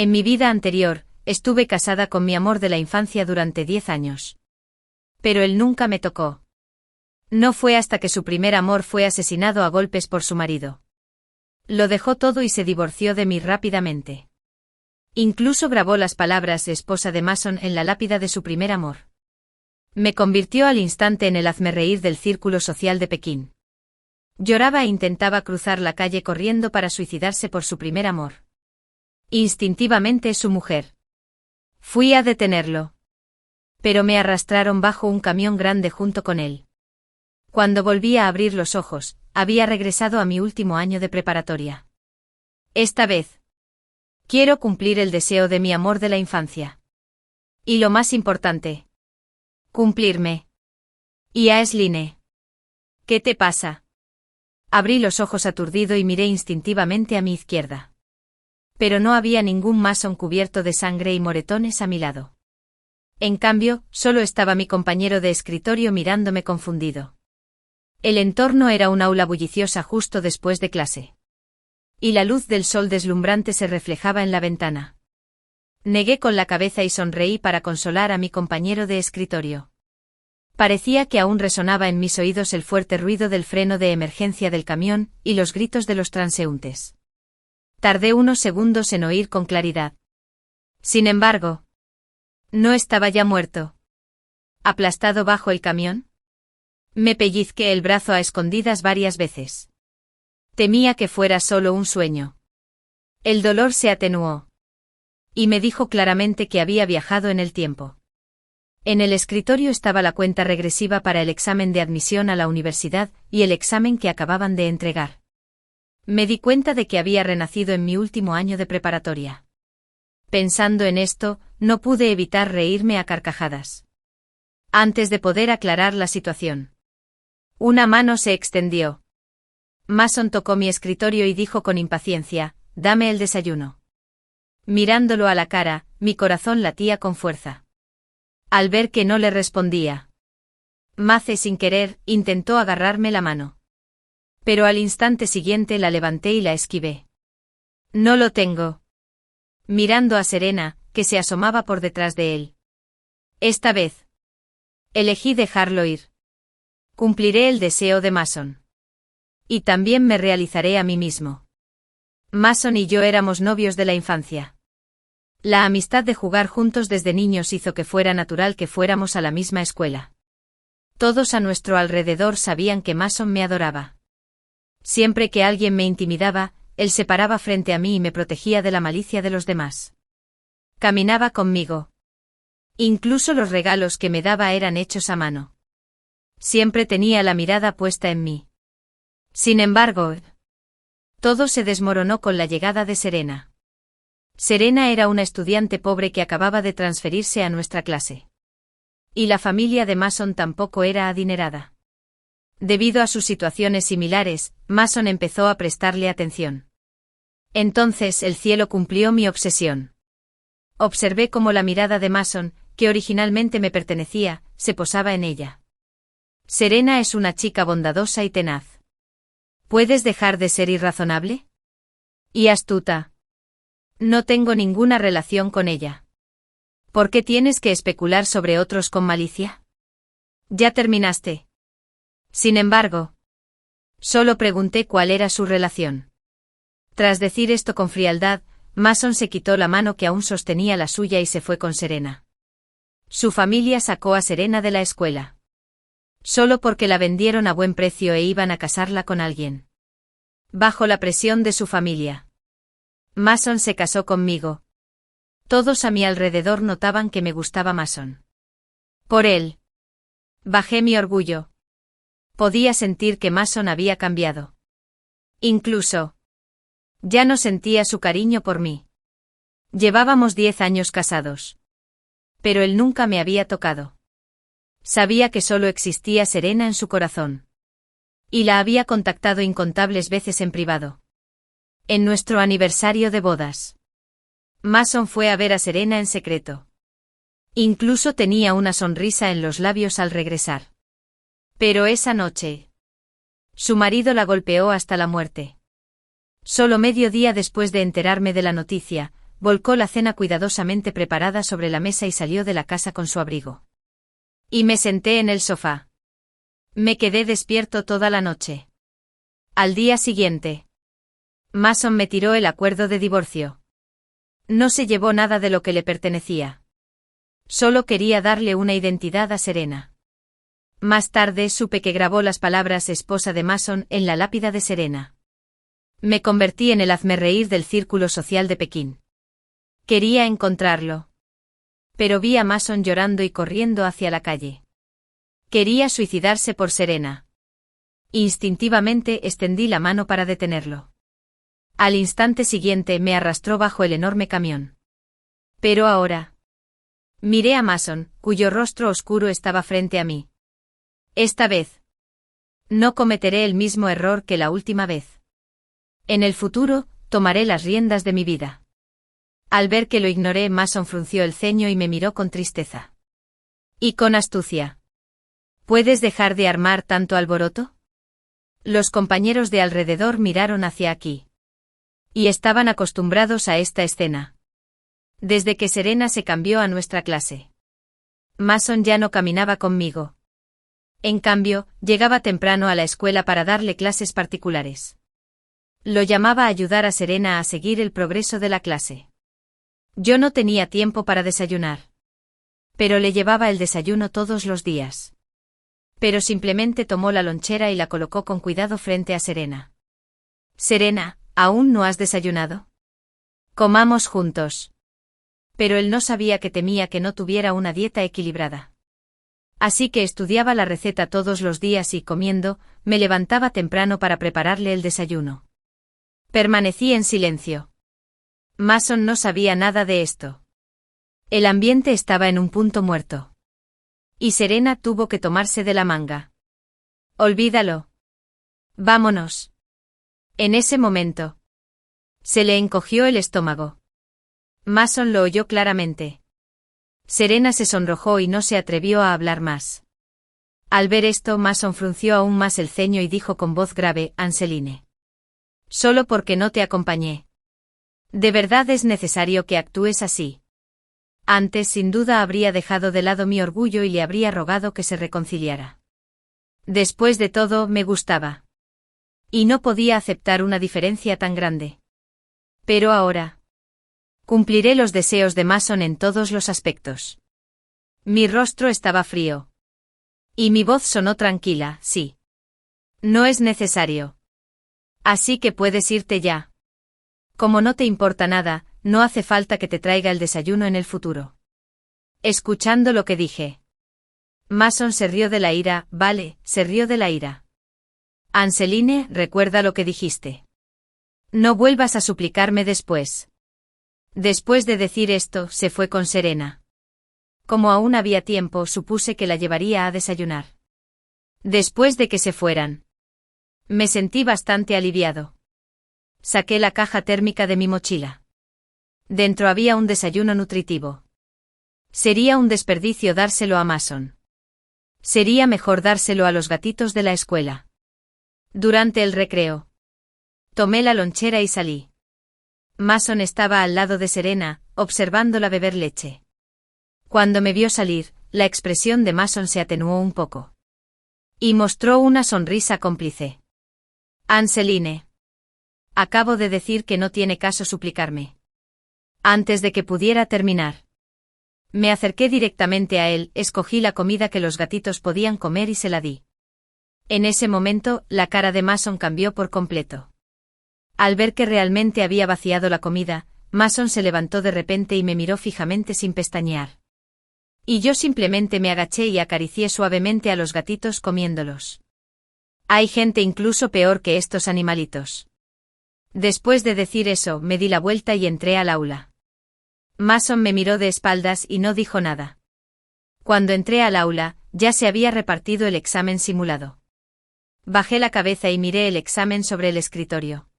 En mi vida anterior, estuve casada con mi amor de la infancia durante 10 años. Pero él nunca me tocó. No fue hasta que su primer amor fue asesinado a golpes por su marido. Lo dejó todo y se divorció de mí rápidamente. Incluso grabó las palabras esposa de Mason en la lápida de su primer amor. Me convirtió al instante en el hazmerreír del círculo social de Pekín. Lloraba e intentaba cruzar la calle corriendo para suicidarse por su primer amor. Instintivamente su mujer. Fui a detenerlo. Pero me arrastraron bajo un camión grande junto con él. Cuando volví a abrir los ojos, había regresado a mi último año de preparatoria. Esta vez. Quiero cumplir el deseo de mi amor de la infancia. Y lo más importante. Cumplirme. Y a Esline. ¿Qué te pasa? Abrí los ojos aturdido y miré instintivamente a mi izquierda. Pero no había ningún Mason cubierto de sangre y moretones a mi lado. En cambio, solo estaba mi compañero de escritorio mirándome confundido. El entorno era un aula bulliciosa justo después de clase. Y la luz del sol deslumbrante se reflejaba en la ventana. Negué con la cabeza y sonreí para consolar a mi compañero de escritorio. Parecía que aún resonaba en mis oídos el fuerte ruido del freno de emergencia del camión y los gritos de los transeúntes. Tardé unos segundos en oír con claridad. Sin embargo, ¿no estaba ya muerto? ¿Aplastado bajo el camión? Me pellizqué el brazo a escondidas varias veces. Temía que fuera solo un sueño. El dolor se atenuó. Y me dijo claramente que había viajado en el tiempo. En el escritorio estaba la cuenta regresiva para el examen de admisión a la universidad y el examen que acababan de entregar. Me di cuenta de que había renacido en mi último año de preparatoria. Pensando en esto, no pude evitar reírme a carcajadas. Antes de poder aclarar la situación. Una mano se extendió. Mason tocó mi escritorio y dijo con impaciencia, «Dame el desayuno». Mirándolo a la cara, mi corazón latía con fuerza. Al ver que no le respondía. Mace sin querer, intentó agarrarme la mano. Pero al instante siguiente la levanté y la esquivé. «No lo tengo». Mirando a Serena, que se asomaba por detrás de él. Esta vez. Elegí dejarlo ir. Cumpliré el deseo de Mason. Y también me realizaré a mí mismo. Mason y yo éramos novios de la infancia. La amistad de jugar juntos desde niños hizo que fuera natural que fuéramos a la misma escuela. Todos a nuestro alrededor sabían que Mason me adoraba. Siempre que alguien me intimidaba, él se paraba frente a mí y me protegía de la malicia de los demás. Caminaba conmigo. Incluso los regalos que me daba eran hechos a mano. Siempre tenía la mirada puesta en mí. Sin embargo, todo se desmoronó con la llegada de Serena. Serena era una estudiante pobre que acababa de transferirse a nuestra clase. Y la familia de Mason tampoco era adinerada. Debido a sus situaciones similares, Mason empezó a prestarle atención. Entonces el cielo cumplió mi obsesión. Observé cómo la mirada de Mason, que originalmente me pertenecía, se posaba en ella. Serena es una chica bondadosa y tenaz. ¿Puedes dejar de ser irrazonable? Y astuta. No tengo ninguna relación con ella. ¿Por qué tienes que especular sobre otros con malicia? Ya terminaste. Sin embargo, solo pregunté cuál era su relación. Tras decir esto con frialdad, Mason se quitó la mano que aún sostenía la suya y se fue con Serena. Su familia sacó a Serena de la escuela. Solo porque la vendieron a buen precio e iban a casarla con alguien. Bajo la presión de su familia. Mason se casó conmigo. Todos a mi alrededor notaban que me gustaba Mason. Por él. Bajé mi orgullo. Podía sentir que Mason había cambiado. Incluso. Ya no sentía su cariño por mí. Llevábamos 10 años casados. Pero él nunca me había tocado. Sabía que solo existía Serena en su corazón. Y la había contactado incontables veces en privado. En nuestro aniversario de bodas. Mason fue a ver a Serena en secreto. Incluso tenía una sonrisa en los labios al regresar. Pero esa noche. Su marido la golpeó hasta la muerte. Solo medio día después de enterarme de la noticia, volcó la cena cuidadosamente preparada sobre la mesa y salió de la casa con su abrigo. Y me senté en el sofá. Me quedé despierto toda la noche. Al día siguiente, Mason me tiró el acuerdo de divorcio. No se llevó nada de lo que le pertenecía. Solo quería darle una identidad a Serena. Más tarde supe que grabó las palabras esposa de Mason en la lápida de Serena. Me convertí en el hazmerreír del círculo social de Pekín. Quería encontrarlo. Pero vi a Mason llorando y corriendo hacia la calle. Quería suicidarse por Serena. Instintivamente extendí la mano para detenerlo. Al instante siguiente me arrastró bajo el enorme camión. Pero ahora. Miré a Mason, cuyo rostro oscuro estaba frente a mí. Esta vez. No cometeré el mismo error que la última vez. En el futuro, tomaré las riendas de mi vida. Al ver que lo ignoré, Mason frunció el ceño y me miró con tristeza. Y con astucia. ¿Puedes dejar de armar tanto alboroto? Los compañeros de alrededor miraron hacia aquí. Y estaban acostumbrados a esta escena. Desde que Serena se cambió a nuestra clase. Mason ya no caminaba conmigo. En cambio, llegaba temprano a la escuela para darle clases particulares. Lo llamaba a ayudar a Serena a seguir el progreso de la clase. Yo no tenía tiempo para desayunar. Pero le llevaba el desayuno todos los días. Pero simplemente tomó la lonchera y la colocó con cuidado frente a Serena. Serena, ¿aún no has desayunado? Comamos juntos. Pero él no sabía que temía que no tuviera una dieta equilibrada. Así que estudiaba la receta todos los días y, comiendo, me levantaba temprano para prepararle el desayuno. Permanecí en silencio. Mason no sabía nada de esto. El ambiente estaba en un punto muerto. Y Serena tuvo que tomarse de la manga. Olvídalo. Vámonos. En ese momento. Se le encogió el estómago. Mason lo oyó claramente. Serena se sonrojó y no se atrevió a hablar más. Al ver esto, Mason frunció aún más el ceño y dijo con voz grave: Anseline. Solo porque no te acompañé. ¿De verdad es necesario que actúes así? Antes, sin duda, habría dejado de lado mi orgullo y le habría rogado que se reconciliara. Después de todo, me gustaba. Y no podía aceptar una diferencia tan grande. Pero ahora. Cumpliré los deseos de Mason en todos los aspectos. Mi rostro estaba frío. Y mi voz sonó tranquila: sí. No es necesario. Así que puedes irte ya. Como no te importa nada, no hace falta que te traiga el desayuno en el futuro. Escuchando lo que dije. Mason se rió de la ira. Vale, se rió de la ira. Anseline, recuerda lo que dijiste. No vuelvas a suplicarme después. Después de decir esto, se fue con Serena. Como aún había tiempo, supuse que la llevaría a desayunar. Después de que se fueran. Me sentí bastante aliviado. Saqué la caja térmica de mi mochila. Dentro había un desayuno nutritivo. Sería un desperdicio dárselo a Mason. Sería mejor dárselo a los gatitos de la escuela. Durante el recreo. Tomé la lonchera y salí. Mason estaba al lado de Serena, observándola beber leche. Cuando me vio salir, la expresión de Mason se atenuó un poco. Y mostró una sonrisa cómplice. Anseline. Acabo de decir que no tiene caso suplicarme. Antes de que pudiera terminar. Me acerqué directamente a él, escogí la comida que los gatitos podían comer y se la di. En ese momento, la cara de Mason cambió por completo. Al ver que realmente había vaciado la comida, Mason se levantó de repente y me miró fijamente sin pestañear. Y yo simplemente me agaché y acaricié suavemente a los gatitos comiéndolos. Hay gente incluso peor que estos animalitos. Después de decir eso, me di la vuelta y entré al aula. Mason me miró de espaldas y no dijo nada. Cuando entré al aula, ya se había repartido el examen simulado. Bajé la cabeza y miré el examen sobre el escritorio.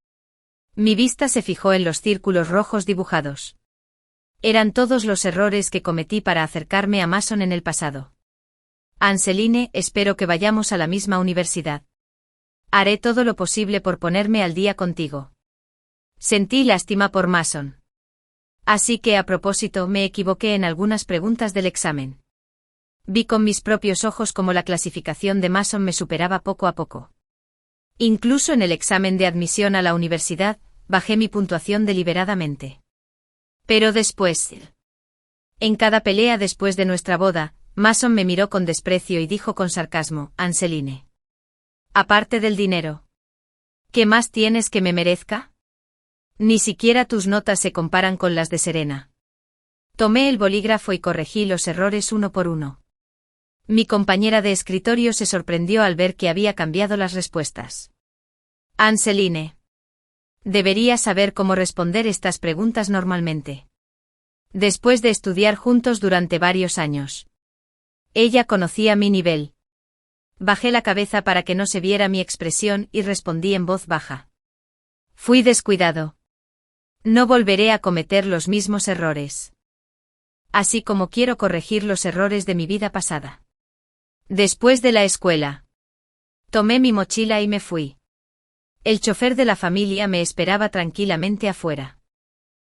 Mi vista se fijó en los círculos rojos dibujados. Eran todos los errores que cometí para acercarme a Mason en el pasado. Anseline, espero que vayamos a la misma universidad. Haré todo lo posible por ponerme al día contigo. Sentí lástima por Mason. Así que a propósito me equivoqué en algunas preguntas del examen. Vi con mis propios ojos cómo la clasificación de Mason me superaba poco a poco. Incluso en el examen de admisión a la universidad, bajé mi puntuación deliberadamente. Pero después... En cada pelea después de nuestra boda, Mason me miró con desprecio y dijo con sarcasmo: Anseline. Aparte del dinero. ¿Qué más tienes que me merezca? Ni siquiera tus notas se comparan con las de Serena. Tomé el bolígrafo y corregí los errores uno por uno. Mi compañera de escritorio se sorprendió al ver que había cambiado las respuestas. Anseline. Deberías saber cómo responder estas preguntas normalmente. Después de estudiar juntos durante varios años. Ella conocía mi nivel. Bajé la cabeza para que no se viera mi expresión y respondí en voz baja. Fui descuidado. No volveré a cometer los mismos errores. Así como quiero corregir los errores de mi vida pasada. Después de la escuela. Tomé mi mochila y me fui. El chofer de la familia me esperaba tranquilamente afuera.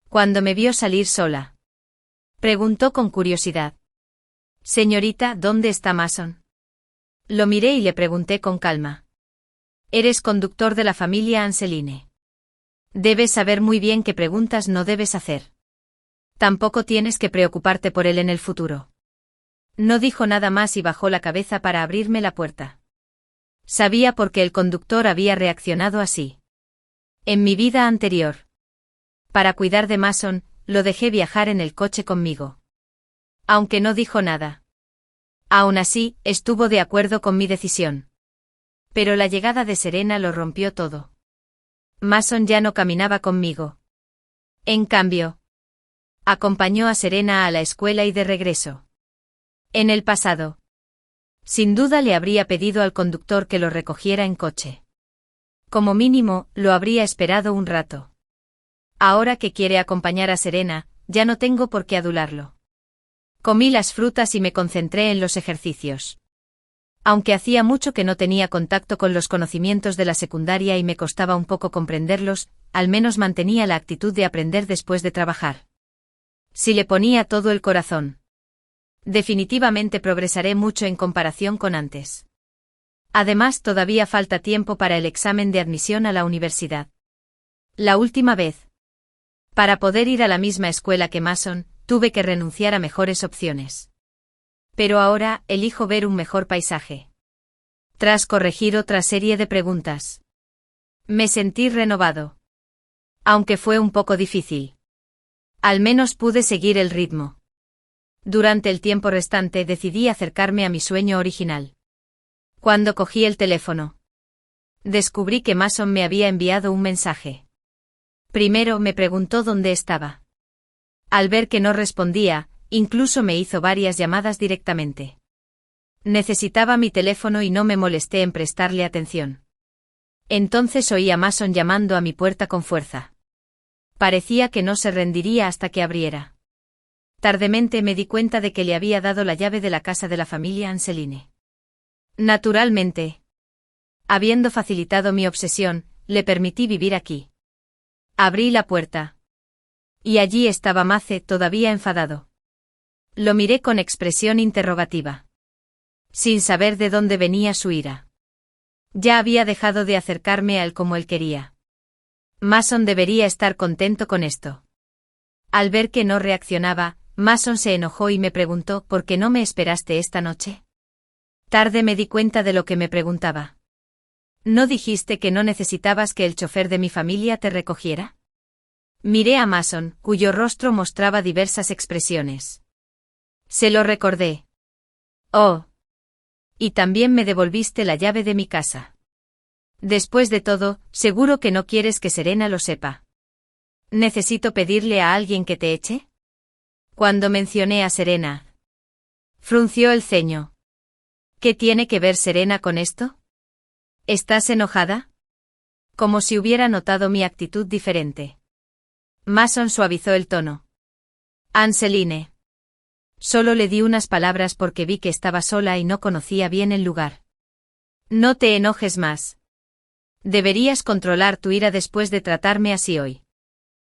Cuando me vio salir sola, preguntó con curiosidad. Señorita, ¿dónde está Mason? Lo miré y le pregunté con calma. Eres conductor de la familia Anseline. Debes saber muy bien qué preguntas no debes hacer. Tampoco tienes que preocuparte por él en el futuro. No dijo nada más y bajó la cabeza para abrirme la puerta. Sabía por qué el conductor había reaccionado así. En mi vida anterior. Para cuidar de Mason, lo dejé viajar en el coche conmigo. Aunque no dijo nada. Aún así, estuvo de acuerdo con mi decisión. Pero la llegada de Serena lo rompió todo. Mason ya no caminaba conmigo. En cambio, acompañó a Serena a la escuela y de regreso. En el pasado. Sin duda le habría pedido al conductor que lo recogiera en coche. Como mínimo, lo habría esperado un rato. Ahora que quiere acompañar a Serena, ya no tengo por qué adularlo. Comí las frutas y me concentré en los ejercicios. Aunque hacía mucho que no tenía contacto con los conocimientos de la secundaria y me costaba un poco comprenderlos, al menos mantenía la actitud de aprender después de trabajar. Si le ponía todo el corazón. Definitivamente progresaré mucho en comparación con antes. Además, todavía falta tiempo para el examen de admisión a la universidad. La última vez. Para poder ir a la misma escuela que Mason, tuve que renunciar a mejores opciones. Pero ahora, elijo ver un mejor paisaje. Tras corregir otra serie de preguntas, me sentí renovado. Aunque fue un poco difícil. Al menos pude seguir el ritmo. Durante el tiempo restante decidí acercarme a mi sueño original. Cuando cogí el teléfono, descubrí que Mason me había enviado un mensaje. Primero me preguntó dónde estaba. Al ver que no respondía, incluso me hizo varias llamadas directamente. Necesitaba mi teléfono y no me molesté en prestarle atención. Entonces oí a Mason llamando a mi puerta con fuerza. Parecía que no se rendiría hasta que abriera. Tardemente me di cuenta de que le había dado la llave de la casa de la familia Anseline. Naturalmente. Habiendo facilitado mi obsesión, le permití vivir aquí. Abrí la puerta. Y allí estaba Mace, todavía enfadado. Lo miré con expresión interrogativa. Sin saber de dónde venía su ira. Ya había dejado de acercarme a él como él quería. Mason debería estar contento con esto. Al ver que no reaccionaba, Mason se enojó y me preguntó: ¿por qué no me esperaste esta noche? Tarde me di cuenta de lo que me preguntaba. ¿No dijiste que no necesitabas que el chofer de mi familia te recogiera? Miré a Mason, cuyo rostro mostraba diversas expresiones. Se lo recordé. Oh. Y también me devolviste la llave de mi casa. Después de todo, seguro que no quieres que Serena lo sepa. ¿Necesito pedirle a alguien que te eche? Cuando mencioné a Serena, frunció el ceño. ¿Qué tiene que ver Serena con esto? ¿Estás enojada? Como si hubiera notado mi actitud diferente. Mason suavizó el tono. Anseline. Solo le di unas palabras porque vi que estaba sola y no conocía bien el lugar. No te enojes más. Deberías controlar tu ira después de tratarme así hoy.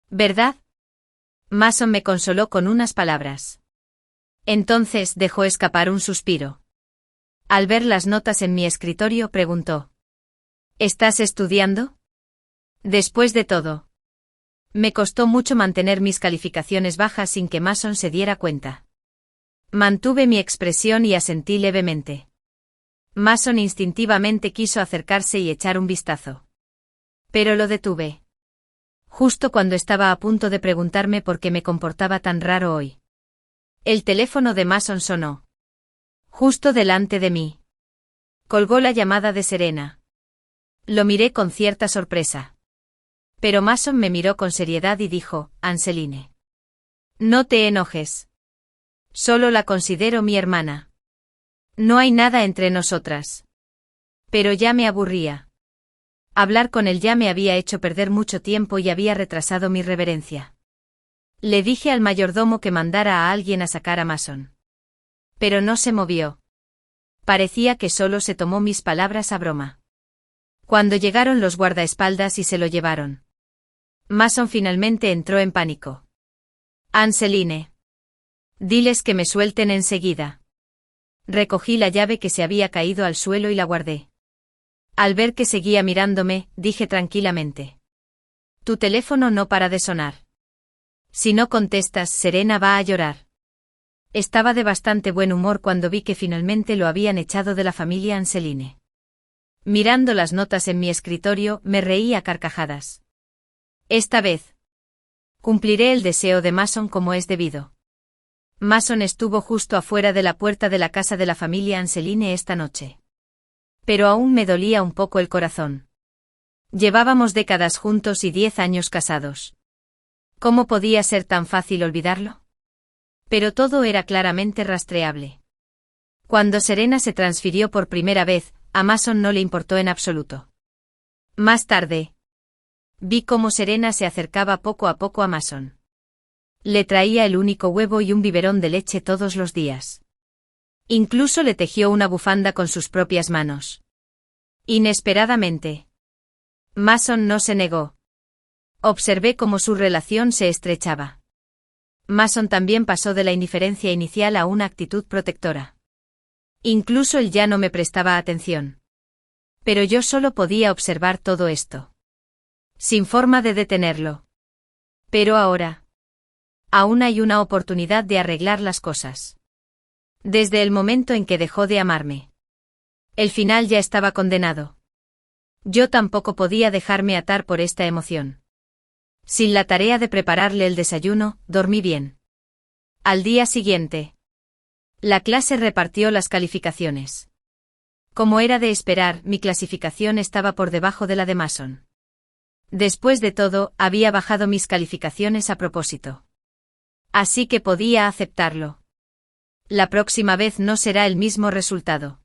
¿Verdad? Mason me consoló con unas palabras. Entonces dejó escapar un suspiro. Al ver las notas en mi escritorio, preguntó: ¿Estás estudiando? Después de todo, me costó mucho mantener mis calificaciones bajas sin que Mason se diera cuenta. Mantuve mi expresión y asentí levemente. Mason instintivamente quiso acercarse y echar un vistazo. Pero lo detuve. Justo cuando estaba a punto de preguntarme por qué me comportaba tan raro hoy. El teléfono de Mason sonó. Justo delante de mí. Colgó la llamada de Serena. Lo miré con cierta sorpresa. Pero Mason me miró con seriedad y dijo: Anseline. No te enojes. Solo la considero mi hermana. No hay nada entre nosotras. Pero ya me aburría. Hablar con él ya me había hecho perder mucho tiempo y había retrasado mi reverencia. Le dije al mayordomo que mandara a alguien a sacar a Mason. Pero no se movió. Parecía que solo se tomó mis palabras a broma. Cuando llegaron los guardaespaldas y se lo llevaron, Mason finalmente entró en pánico. Anseline. Diles que me suelten enseguida. Recogí la llave que se había caído al suelo y la guardé. Al ver que seguía mirándome, dije tranquilamente: Tu teléfono no para de sonar. Si no contestas, Serena va a llorar. Estaba de bastante buen humor cuando vi que finalmente lo habían echado de la familia Anseline. Mirando las notas en mi escritorio, me reí a carcajadas. Esta vez cumpliré el deseo de Mason como es debido. Mason estuvo justo afuera de la puerta de la casa de la familia Anseline esta noche. Pero aún me dolía un poco el corazón. Llevábamos décadas juntos y 10 años casados. ¿Cómo podía ser tan fácil olvidarlo? Pero todo era claramente rastreable. Cuando Serena se transfirió por primera vez, a Mason no le importó en absoluto. Más tarde, vi cómo Serena se acercaba poco a poco a Mason. Le traía el único huevo y un biberón de leche todos los días. Incluso le tejió una bufanda con sus propias manos. Inesperadamente, Mason no se negó. Observé cómo su relación se estrechaba. Mason también pasó de la indiferencia inicial a una actitud protectora. Incluso él ya no me prestaba atención. Pero yo solo podía observar todo esto, sin forma de detenerlo. Pero ahora, aún hay una oportunidad de arreglar las cosas. Desde el momento en que dejó de amarme, el final ya estaba condenado. Yo tampoco podía dejarme atar por esta emoción. Sin la tarea de prepararle el desayuno, dormí bien. Al día siguiente, la clase repartió las calificaciones. Como era de esperar, mi clasificación estaba por debajo de la de Mason. Después de todo, había bajado mis calificaciones a propósito. Así que podía aceptarlo. La próxima vez no será el mismo resultado.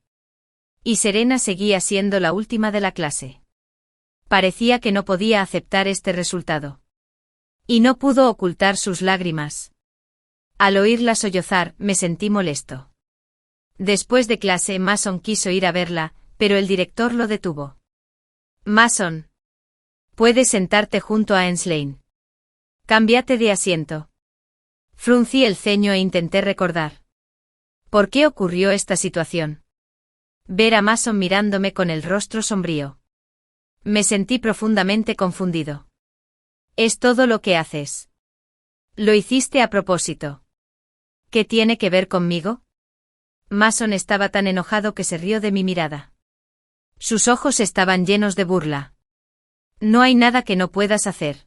Y Serena seguía siendo la última de la clase. Parecía que no podía aceptar este resultado. Y no pudo ocultar sus lágrimas. Al oírla sollozar, me sentí molesto. Después de clase, Mason quiso ir a verla, pero el director lo detuvo. Mason, puedes sentarte junto a Anseline. Cámbiate de asiento. Fruncí el ceño e intenté recordar. ¿Por qué ocurrió esta situación? Ver a Mason mirándome con el rostro sombrío. Me sentí profundamente confundido. ¿Es todo lo que haces? Lo hiciste a propósito. ¿Qué tiene que ver conmigo? Mason estaba tan enojado que se rió de mi mirada. Sus ojos estaban llenos de burla. No hay nada que no puedas hacer.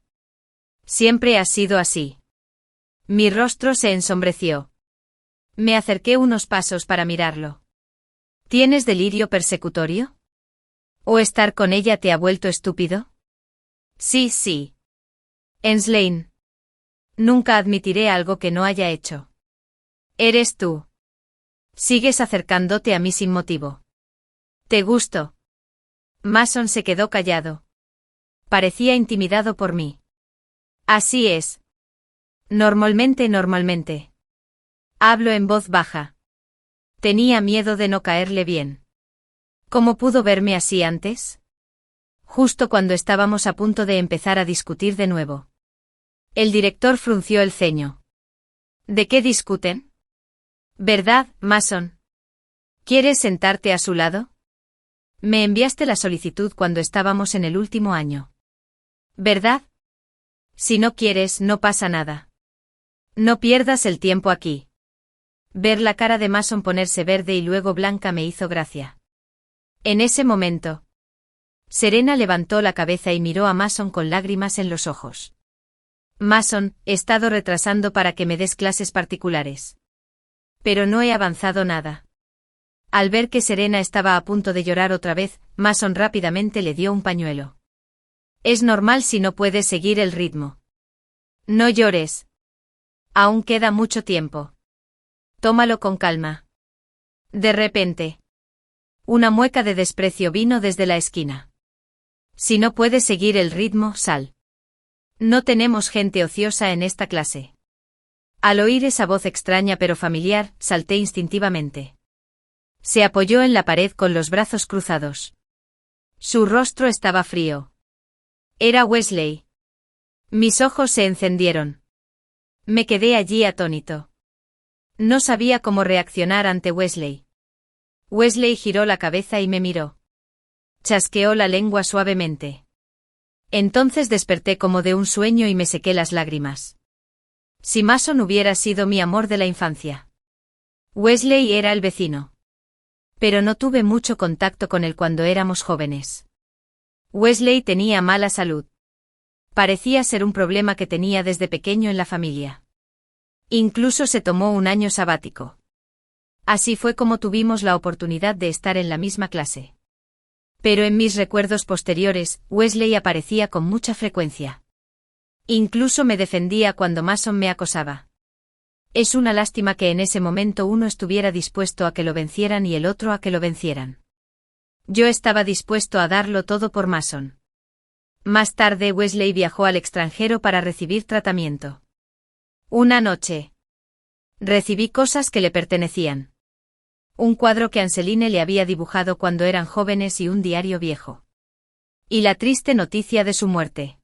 Siempre has sido así. Mi rostro se ensombreció. Me acerqué unos pasos para mirarlo. ¿Tienes delirio persecutorio? ¿O estar con ella te ha vuelto estúpido? Sí. Anseline. Nunca admitiré algo que no haya hecho. Eres tú. Sigues acercándote a mí sin motivo. ¿Te gusto? Mason se quedó callado. Parecía intimidado por mí. Así es. Normalmente. Hablo en voz baja. Tenía miedo de no caerle bien. ¿Cómo pudo verme así antes? Justo cuando estábamos a punto de empezar a discutir de nuevo. El director frunció el ceño. ¿De qué discuten? ¿Verdad, Mason? ¿Quieres sentarte a su lado? Me enviaste la solicitud cuando estábamos en el último año. ¿Verdad? Si no quieres, no pasa nada. No pierdas el tiempo aquí. Ver la cara de Mason ponerse verde y luego blanca me hizo gracia. En ese momento, Serena levantó la cabeza y miró a Mason con lágrimas en los ojos. Mason, he estado retrasando para que me des clases particulares. Pero no he avanzado nada. Al ver que Serena estaba a punto de llorar otra vez, Mason rápidamente le dio un pañuelo. Es normal si no puedes seguir el ritmo. No llores. Aún queda mucho tiempo. Tómalo con calma. De repente, una mueca de desprecio vino desde la esquina. Si no puedes seguir el ritmo, sal. No tenemos gente ociosa en esta clase. Al oír esa voz extraña pero familiar, salté instintivamente. Se apoyó en la pared con los brazos cruzados. Su rostro estaba frío. Era Wesley. Mis ojos se encendieron. Me quedé allí atónito. No sabía cómo reaccionar ante Wesley. Wesley giró la cabeza y me miró. Chasqueó la lengua suavemente. Entonces desperté como de un sueño y me sequé las lágrimas. Si Mason hubiera sido mi amor de la infancia. Wesley era el vecino. Pero no tuve mucho contacto con él cuando éramos jóvenes. Wesley tenía mala salud. Parecía ser un problema que tenía desde pequeño en la familia. Incluso se tomó un año sabático. Así fue como tuvimos la oportunidad de estar en la misma clase. Pero en mis recuerdos posteriores, Wesley aparecía con mucha frecuencia. Incluso me defendía cuando Mason me acosaba. Es una lástima que en ese momento uno estuviera dispuesto a que lo vencieran y el otro a que lo vencieran. Yo estaba dispuesto a darlo todo por Mason. Más tarde Wesley viajó al extranjero para recibir tratamiento. Una noche. Recibí cosas que le pertenecían. Un cuadro que Anseline le había dibujado cuando eran jóvenes y un diario viejo. Y la triste noticia de su muerte.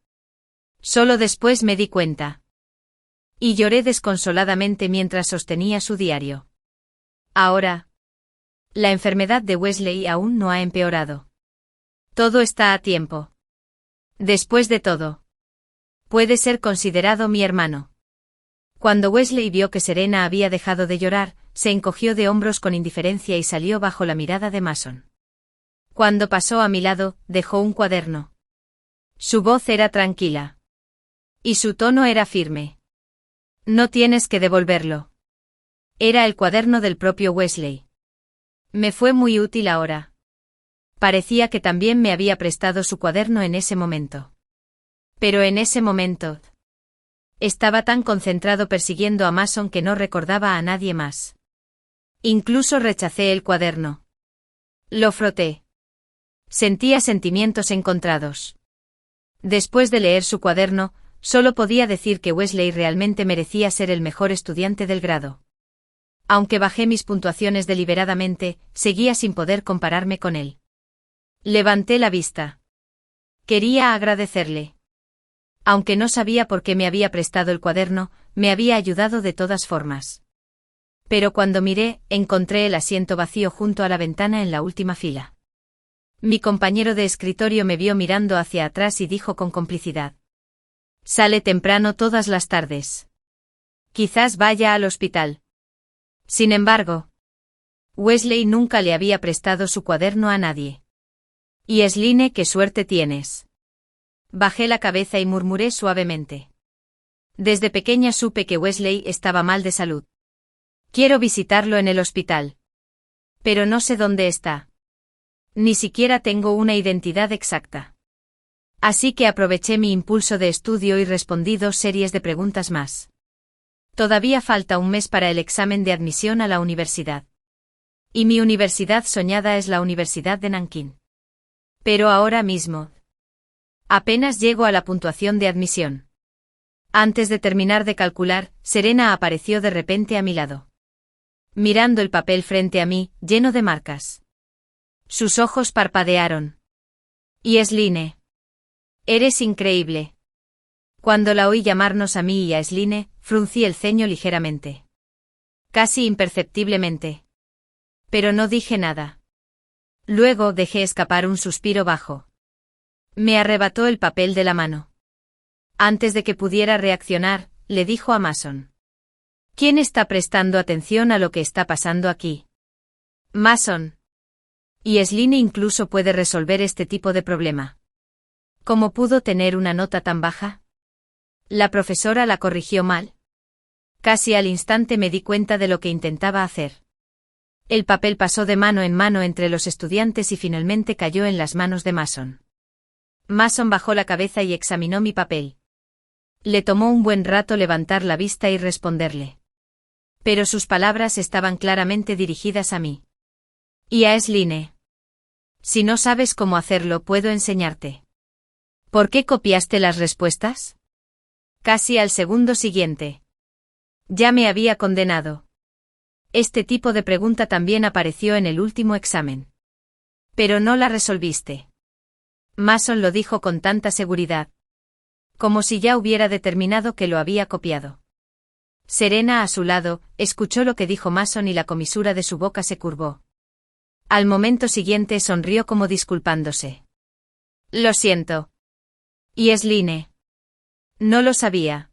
Solo después me di cuenta. Y lloré desconsoladamente mientras sostenía su diario. Ahora, la enfermedad de Wesley aún no ha empeorado. Todo está a tiempo. Después de todo, puede ser considerado mi hermano. Cuando Wesley vio que Serena había dejado de llorar, se encogió de hombros con indiferencia y salió bajo la mirada de Mason. Cuando pasó a mi lado, dejó un cuaderno. Su voz era tranquila. Y su tono era firme. No tienes que devolverlo. Era el cuaderno del propio Wesley. Me fue muy útil ahora. Parecía que también me había prestado su cuaderno en ese momento. Pero en ese momento, estaba tan concentrado persiguiendo a Mason que no recordaba a nadie más. Incluso rechacé el cuaderno. Lo froté. Sentía sentimientos encontrados. Después de leer su cuaderno, solo podía decir que Wesley realmente merecía ser el mejor estudiante del grado. Aunque bajé mis puntuaciones deliberadamente, seguía sin poder compararme con él. Levanté la vista. Quería agradecerle. Aunque no sabía por qué me había prestado el cuaderno, me había ayudado de todas formas. Pero cuando miré, encontré el asiento vacío junto a la ventana en la última fila. Mi compañero de escritorio me vio mirando hacia atrás y dijo con complicidad. Sale temprano todas las tardes. Quizás vaya al hospital. Sin embargo, Wesley nunca le había prestado su cuaderno a nadie. Y Esline, qué suerte tienes. Bajé la cabeza y murmuré suavemente. Desde pequeña supe que Wesley estaba mal de salud. Quiero visitarlo en el hospital. Pero no sé dónde está. Ni siquiera tengo una identidad exacta. Así que aproveché mi impulso de estudio y respondí 2 series de preguntas más. Todavía falta un mes para el examen de admisión a la universidad. Y mi universidad soñada es la Universidad de Nankín. Pero ahora mismo, apenas llego a la puntuación de admisión. Antes de terminar de calcular, Serena apareció de repente a mi lado. Mirando el papel frente a mí, lleno de marcas. Sus ojos parpadearon. Y Esline. Eres increíble. Cuando la oí llamarnos a mí y a Sline, fruncí el ceño ligeramente. Casi imperceptiblemente. Pero no dije nada. Luego dejé escapar un suspiro bajo. Me arrebató el papel de la mano. Antes de que pudiera reaccionar, le dijo a Mason. ¿Quién está prestando atención a lo que está pasando aquí? Mason. Y Sline incluso puede resolver este tipo de problema. ¿Cómo pudo tener una nota tan baja? La profesora la corrigió mal. Casi al instante me di cuenta de lo que intentaba hacer. El papel pasó de mano en mano entre los estudiantes y finalmente cayó en las manos de Mason. Mason bajó la cabeza y examinó mi papel. Le tomó un buen rato levantar la vista y responderle. Pero sus palabras estaban claramente dirigidas a mí. Y a Sline. Si no sabes cómo hacerlo, puedo enseñarte. ¿Por qué copiaste las respuestas? Casi al segundo siguiente. Ya me había condenado. Este tipo de pregunta también apareció en el último examen. Pero no la resolviste. Mason lo dijo con tanta seguridad. Como si ya hubiera determinado que lo había copiado. Serena a su lado, escuchó lo que dijo Mason y la comisura de su boca se curvó. Al momento siguiente sonrió como disculpándose. Lo siento. ¿Y Sline? No lo sabía.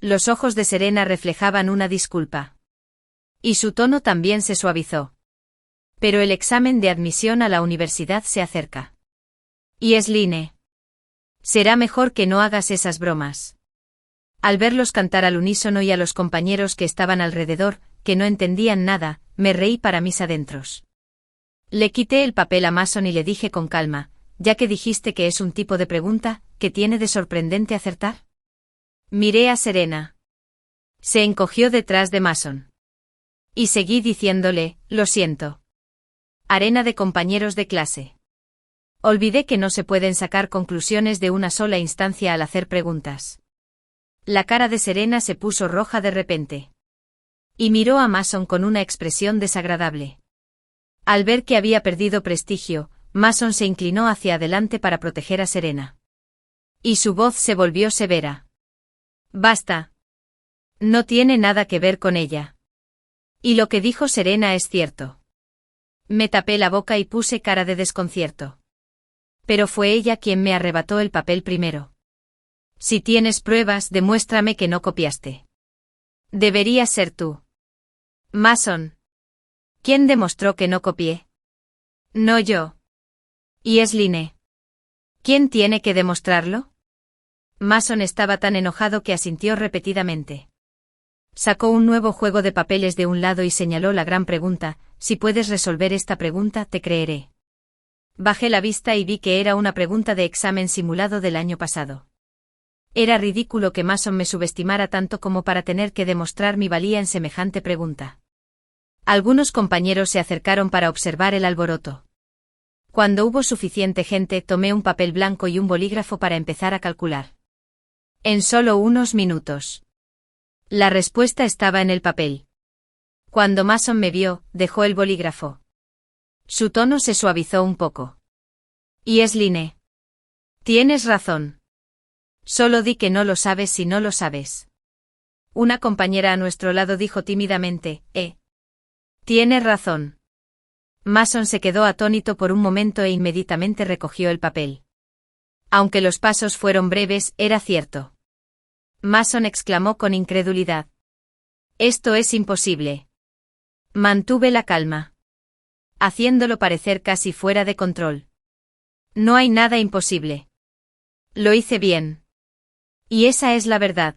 Los ojos de Serena reflejaban una disculpa. Y su tono también se suavizó. Pero el examen de admisión a la universidad se acerca. ¿Y Sline? Será mejor que no hagas esas bromas. Al verlos cantar al unísono y a los compañeros que estaban alrededor, que no entendían nada, me reí para mis adentros. Le quité el papel a Mason y le dije con calma, ya que dijiste que es un tipo de pregunta, ¿qué tiene de sorprendente acertar? Miré a Serena. Se encogió detrás de Mason. Y seguí diciéndole, lo siento. Arena de compañeros de clase. Olvidé que no se pueden sacar conclusiones de una sola instancia al hacer preguntas. La cara de Serena se puso roja de repente. Y miró a Mason con una expresión desagradable. Al ver que había perdido prestigio, Mason se inclinó hacia adelante para proteger a Serena. Y su voz se volvió severa. Basta. No tiene nada que ver con ella. Y lo que dijo Serena es cierto. Me tapé la boca y puse cara de desconcierto. Pero fue ella quien me arrebató el papel primero. Si tienes pruebas, demuéstrame que no copiaste. Deberías ser tú. Mason. ¿Quién demostró que no copié? No yo. ¿Y Sline? ¿Quién tiene que demostrarlo? Mason estaba tan enojado que asintió repetidamente. Sacó un nuevo juego de papeles de un lado y señaló la gran pregunta, si puedes resolver esta pregunta, te creeré. Bajé la vista y vi que era una pregunta de examen simulado del año pasado. Era ridículo que Mason me subestimara tanto como para tener que demostrar mi valía en semejante pregunta. Algunos compañeros se acercaron para observar el alboroto. Cuando hubo suficiente gente, tomé un papel blanco y un bolígrafo para empezar a calcular. En solo unos minutos. La respuesta estaba en el papel. Cuando Mason me vio, dejó el bolígrafo. Su tono se suavizó un poco. ¿Y Sline? Tienes razón. Solo di que no lo sabes si no lo sabes. Una compañera a nuestro lado dijo tímidamente, Tienes razón. Mason se quedó atónito por un momento e inmediatamente recogió el papel. Aunque los pasos fueron breves, era cierto. Mason exclamó con incredulidad. Esto es imposible. Mantuve la calma. Haciéndolo parecer casi fuera de control. No hay nada imposible. Lo hice bien. Y esa es la verdad.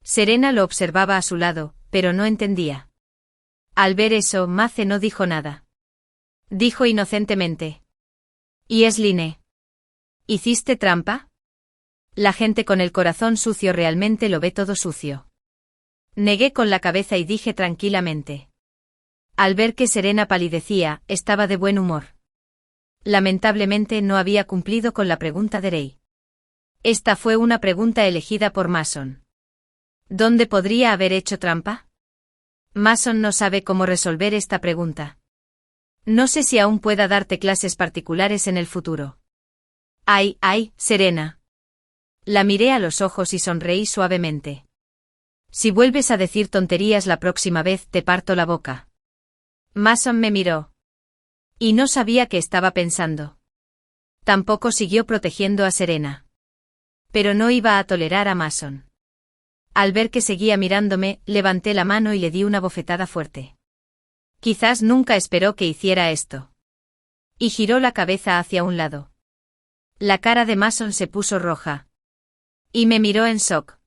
Serena lo observaba a su lado, pero no entendía. Al ver eso, Mace no dijo nada. Dijo inocentemente. ¿Y Sline? ¿Hiciste trampa? La gente con el corazón sucio realmente lo ve todo sucio. Negué con la cabeza y dije tranquilamente. Al ver que Serena palidecía, estaba de buen humor. Lamentablemente no había cumplido con la pregunta de Rey. Esta fue una pregunta elegida por Mason. ¿Dónde podría haber hecho trampa? Mason no sabe cómo resolver esta pregunta. No sé si aún pueda darte clases particulares en el futuro. Ay, Serena. La miré a los ojos y sonreí suavemente. Si vuelves a decir tonterías la próxima vez te parto la boca. Mason me miró. Y no sabía qué estaba pensando. Tampoco siguió protegiendo a Serena. Pero no iba a tolerar a Mason. Al ver que seguía mirándome, levanté la mano y le di una bofetada fuerte. Quizás nunca esperó que hiciera esto. Y giró la cabeza hacia un lado. La cara de Mason se puso roja. Y me miró en shock.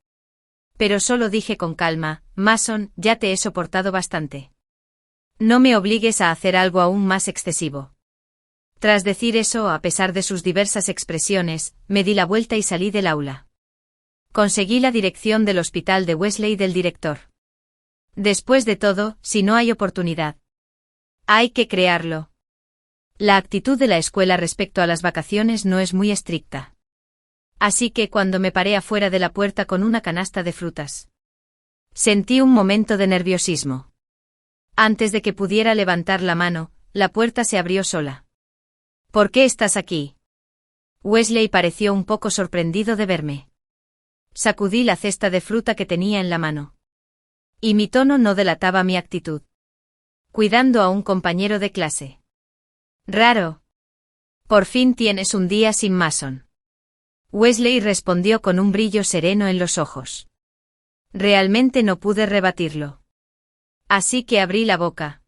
Pero solo dije con calma, Mason, ya te he soportado bastante. No me obligues a hacer algo aún más excesivo. Tras decir eso, a pesar de sus diversas expresiones, me di la vuelta y salí del aula. Conseguí la dirección del hospital de Wesley del director. Después de todo, si no hay oportunidad, hay que crearlo. La actitud de la escuela respecto a las vacaciones no es muy estricta. Así que cuando me paré afuera de la puerta con una canasta de frutas, sentí un momento de nerviosismo. Antes de que pudiera levantar la mano, la puerta se abrió sola. ¿Por qué estás aquí? Wesley pareció un poco sorprendido de verme. Sacudí la cesta de fruta que tenía en la mano. Y mi tono no delataba mi actitud. Cuidando a un compañero de clase. Raro. Por fin tienes un día sin Mason. Wesley respondió con un brillo sereno en los ojos. Realmente no pude rebatirlo. Así que abrí la boca.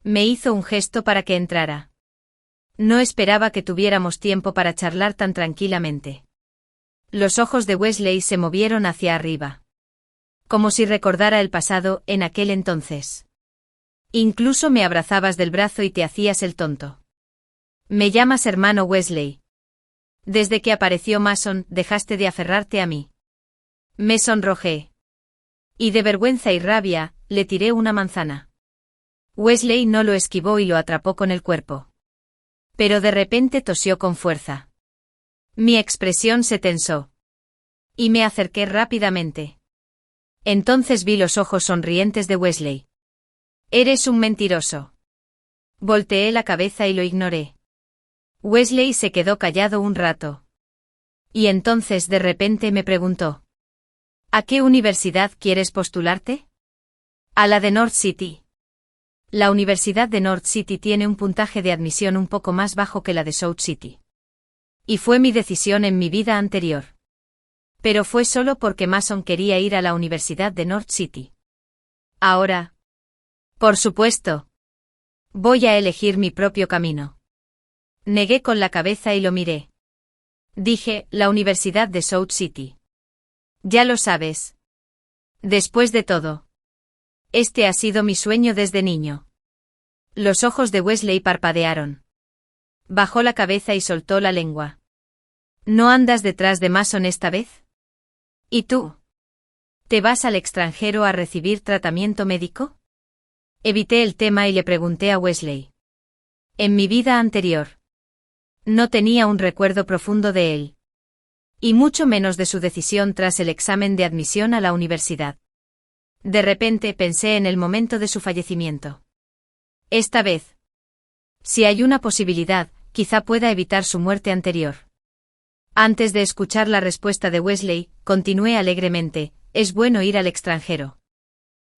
Me hizo un gesto para que entrara. No esperaba que tuviéramos tiempo para charlar tan tranquilamente. Los ojos de Wesley se movieron hacia arriba. Como si recordara el pasado, en aquel entonces. Incluso me abrazabas del brazo y te hacías el tonto. Me llamas hermano Wesley. Desde que apareció Mason, dejaste de aferrarte a mí. Me sonrojé. Y de vergüenza y rabia, le tiré una manzana. Wesley no lo esquivó y lo atrapó con el cuerpo. Pero de repente tosió con fuerza. Mi expresión se tensó. Y me acerqué rápidamente. Entonces vi los ojos sonrientes de Wesley. Eres un mentiroso. Volteé la cabeza y lo ignoré. Wesley se quedó callado un rato. Y entonces de repente me preguntó. ¿A qué universidad quieres postularte? A la de North City. La Universidad de North City tiene un puntaje de admisión un poco más bajo que la de South City. Y fue mi decisión en mi vida anterior. Pero fue solo porque Mason quería ir a la Universidad de North City. Ahora. Por supuesto. Voy a elegir mi propio camino. Negué con la cabeza y lo miré. Dije, la Universidad de South City. Ya lo sabes. Después de todo. Este ha sido mi sueño desde niño. Los ojos de Wesley parpadearon. Bajó la cabeza y soltó la lengua. ¿No andas detrás de Mason esta vez? ¿Y tú? ¿Te vas al extranjero a recibir tratamiento médico? Evité el tema y le pregunté a Wesley. En mi vida anterior. No tenía un recuerdo profundo de él. Y mucho menos de su decisión tras el examen de admisión a la universidad. De repente pensé en el momento de su fallecimiento. Esta vez. Si hay una posibilidad, quizá pueda evitar su muerte anterior. Antes de escuchar la respuesta de Wesley, continué alegremente, es bueno ir al extranjero.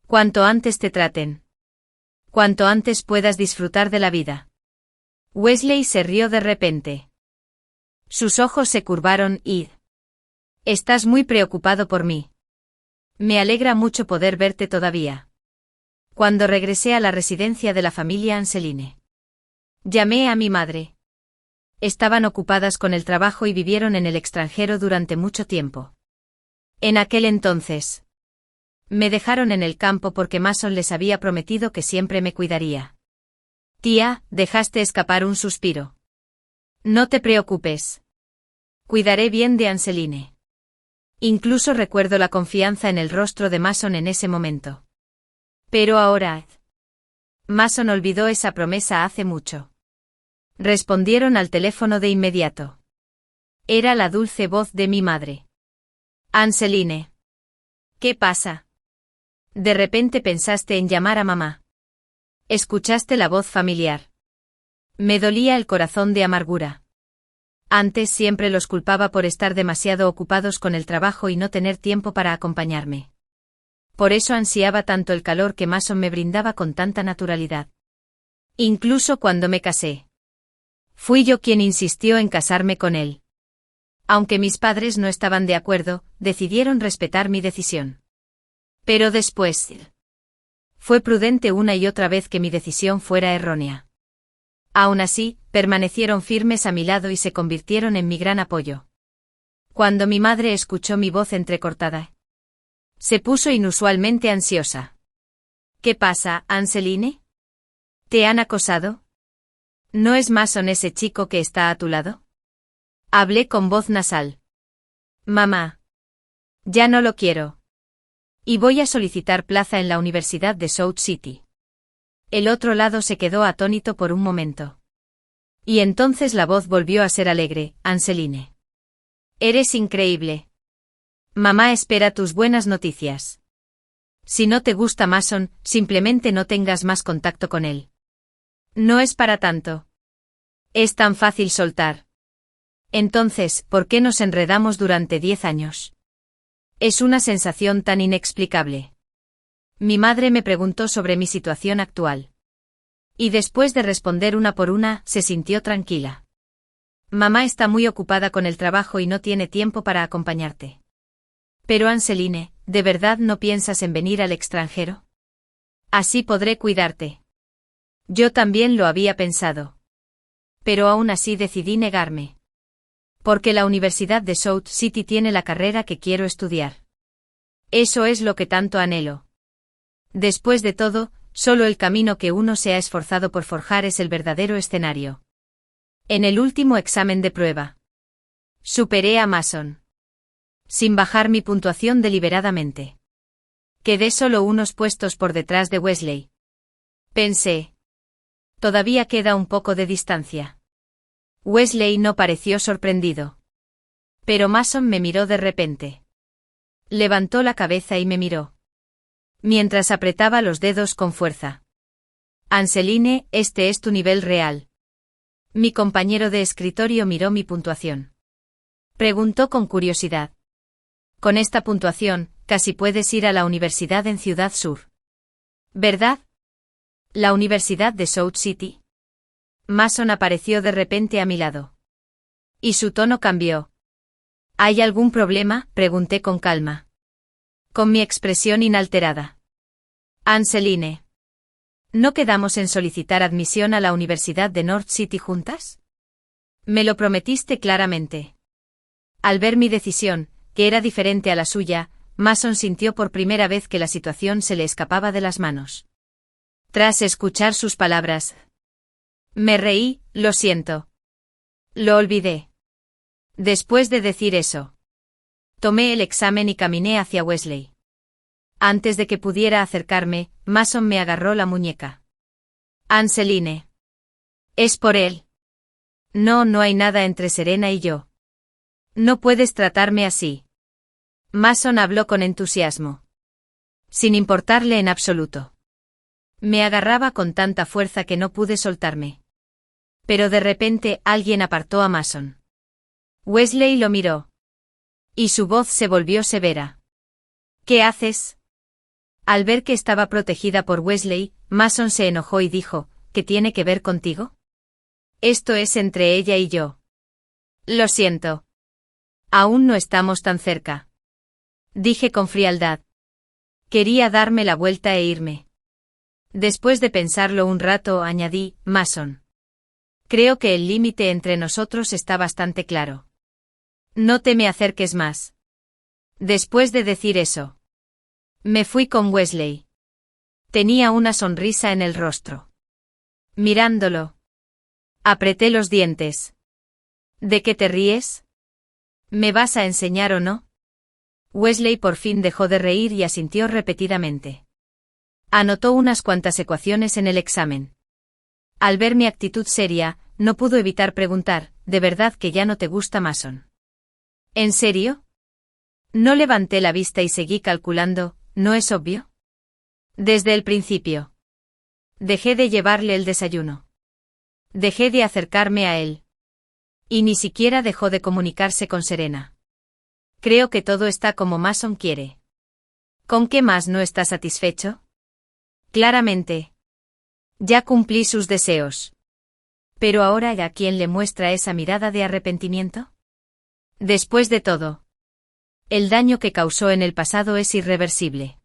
Cuanto antes te traten. Cuanto antes puedas disfrutar de la vida. Wesley se rió de repente. Sus ojos se curvaron y... Estás muy preocupado por mí. Me alegra mucho poder verte todavía. Cuando regresé a la residencia de la familia Anseline. Llamé a mi madre. Estaban ocupadas con el trabajo y vivieron en el extranjero durante mucho tiempo. En aquel entonces. Me dejaron en el campo porque Mason les había prometido que siempre me cuidaría. Tía, dejaste escapar un suspiro. No te preocupes. Cuidaré bien de Anseline. Incluso recuerdo la confianza en el rostro de Mason en ese momento. Pero ahora... Mason olvidó esa promesa hace mucho. Respondieron al teléfono de inmediato. Era la dulce voz de mi madre. Anseline. ¿Qué pasa? De repente pensaste en llamar a mamá. Escuchaste la voz familiar. Me dolía el corazón de amargura. Antes siempre los culpaba por estar demasiado ocupados con el trabajo y no tener tiempo para acompañarme. Por eso ansiaba tanto el calor que Mason me brindaba con tanta naturalidad. Incluso cuando me casé. Fui yo quien insistió en casarme con él. Aunque mis padres no estaban de acuerdo, decidieron respetar mi decisión. Pero después, fue prudente una y otra vez que mi decisión fuera errónea. Aún así, permanecieron firmes a mi lado y se convirtieron en mi gran apoyo. Cuando mi madre escuchó mi voz entrecortada, se puso inusualmente ansiosa. ¿Qué pasa, Anseline? ¿Te han acosado? ¿No es Mason ese chico que está a tu lado? Hablé con voz nasal. Mamá. Ya no lo quiero. Y voy a solicitar plaza en la Universidad de South City. El otro lado se quedó atónito por un momento. Y entonces la voz volvió a ser alegre. Anseline. Eres increíble. Mamá espera tus buenas noticias. Si no te gusta Mason, simplemente no tengas más contacto con él. No es para tanto. Es tan fácil soltar. Entonces, ¿por qué nos enredamos durante 10 años? Es una sensación tan inexplicable. Mi madre me preguntó sobre mi situación actual. Y después de responder una por una, se sintió tranquila. Mamá está muy ocupada con el trabajo y no tiene tiempo para acompañarte. Pero Anseline, ¿de verdad no piensas en venir al extranjero? Así podré cuidarte. Yo también lo había pensado. Pero aún así decidí negarme. Porque la Universidad de South City tiene la carrera que quiero estudiar. Eso es lo que tanto anhelo. Después de todo, solo el camino que uno se ha esforzado por forjar es el verdadero escenario. En el último examen de prueba, superé a Mason. Sin bajar mi puntuación deliberadamente. Quedé solo unos puestos por detrás de Wesley. Pensé. Todavía queda un poco de distancia. Wesley no pareció sorprendido. Pero Mason me miró de repente. Levantó la cabeza y me miró. Mientras apretaba los dedos con fuerza. Anseline, este es tu nivel real. Mi compañero de escritorio miró mi puntuación. Preguntó con curiosidad. Con esta puntuación, casi puedes ir a la universidad en Ciudad Sur. ¿Verdad? ¿La Universidad de South City? Mason apareció de repente a mi lado. Y su tono cambió. ¿Hay algún problema?, pregunté con calma. Con mi expresión inalterada. Anseline. ¿No quedamos en solicitar admisión a la Universidad de North City juntas? Me lo prometiste claramente. Al ver mi decisión, que era diferente a la suya, Mason sintió por primera vez que la situación se le escapaba de las manos. Tras escuchar sus palabras, me reí, lo siento. Lo olvidé. Después de decir eso, tomé el examen y caminé hacia Wesley. Antes de que pudiera acercarme, Mason me agarró la muñeca. Anseline. Es por él. No, no hay nada entre Serena y yo. No puedes tratarme así. Mason habló con entusiasmo. Sin importarle en absoluto. Me agarraba con tanta fuerza que no pude soltarme. Pero de repente alguien apartó a Mason. Wesley lo miró. Y su voz se volvió severa. ¿Qué haces? Al ver que estaba protegida por Wesley, Mason se enojó y dijo, ¿qué tiene que ver contigo? Esto es entre ella y yo. Lo siento. Aún no estamos tan cerca. Dije con frialdad. Quería darme la vuelta e irme. Después de pensarlo un rato, añadí, Mason. Creo que el límite entre nosotros está bastante claro. No te me acerques más. Después de decir eso, me fui con Wesley. Tenía una sonrisa en el rostro. Mirándolo, apreté los dientes. ¿De qué te ríes? ¿Me vas a enseñar o no? Wesley por fin dejó de reír y asintió repetidamente. Anotó unas cuantas ecuaciones en el examen. Al ver mi actitud seria, no pudo evitar preguntar, ¿de verdad que ya no te gusta Mason? ¿En serio? No levanté la vista y seguí calculando, ¿no es obvio? Desde el principio. Dejé de llevarle el desayuno. Dejé de acercarme a él. Y ni siquiera dejó de comunicarse con Serena. Creo que todo está como Mason quiere. ¿Con qué más no está satisfecho? Claramente. Ya cumplí sus deseos. Pero ahora, ¿a quién le muestra esa mirada de arrepentimiento? Después de todo, el daño que causó en el pasado es irreversible.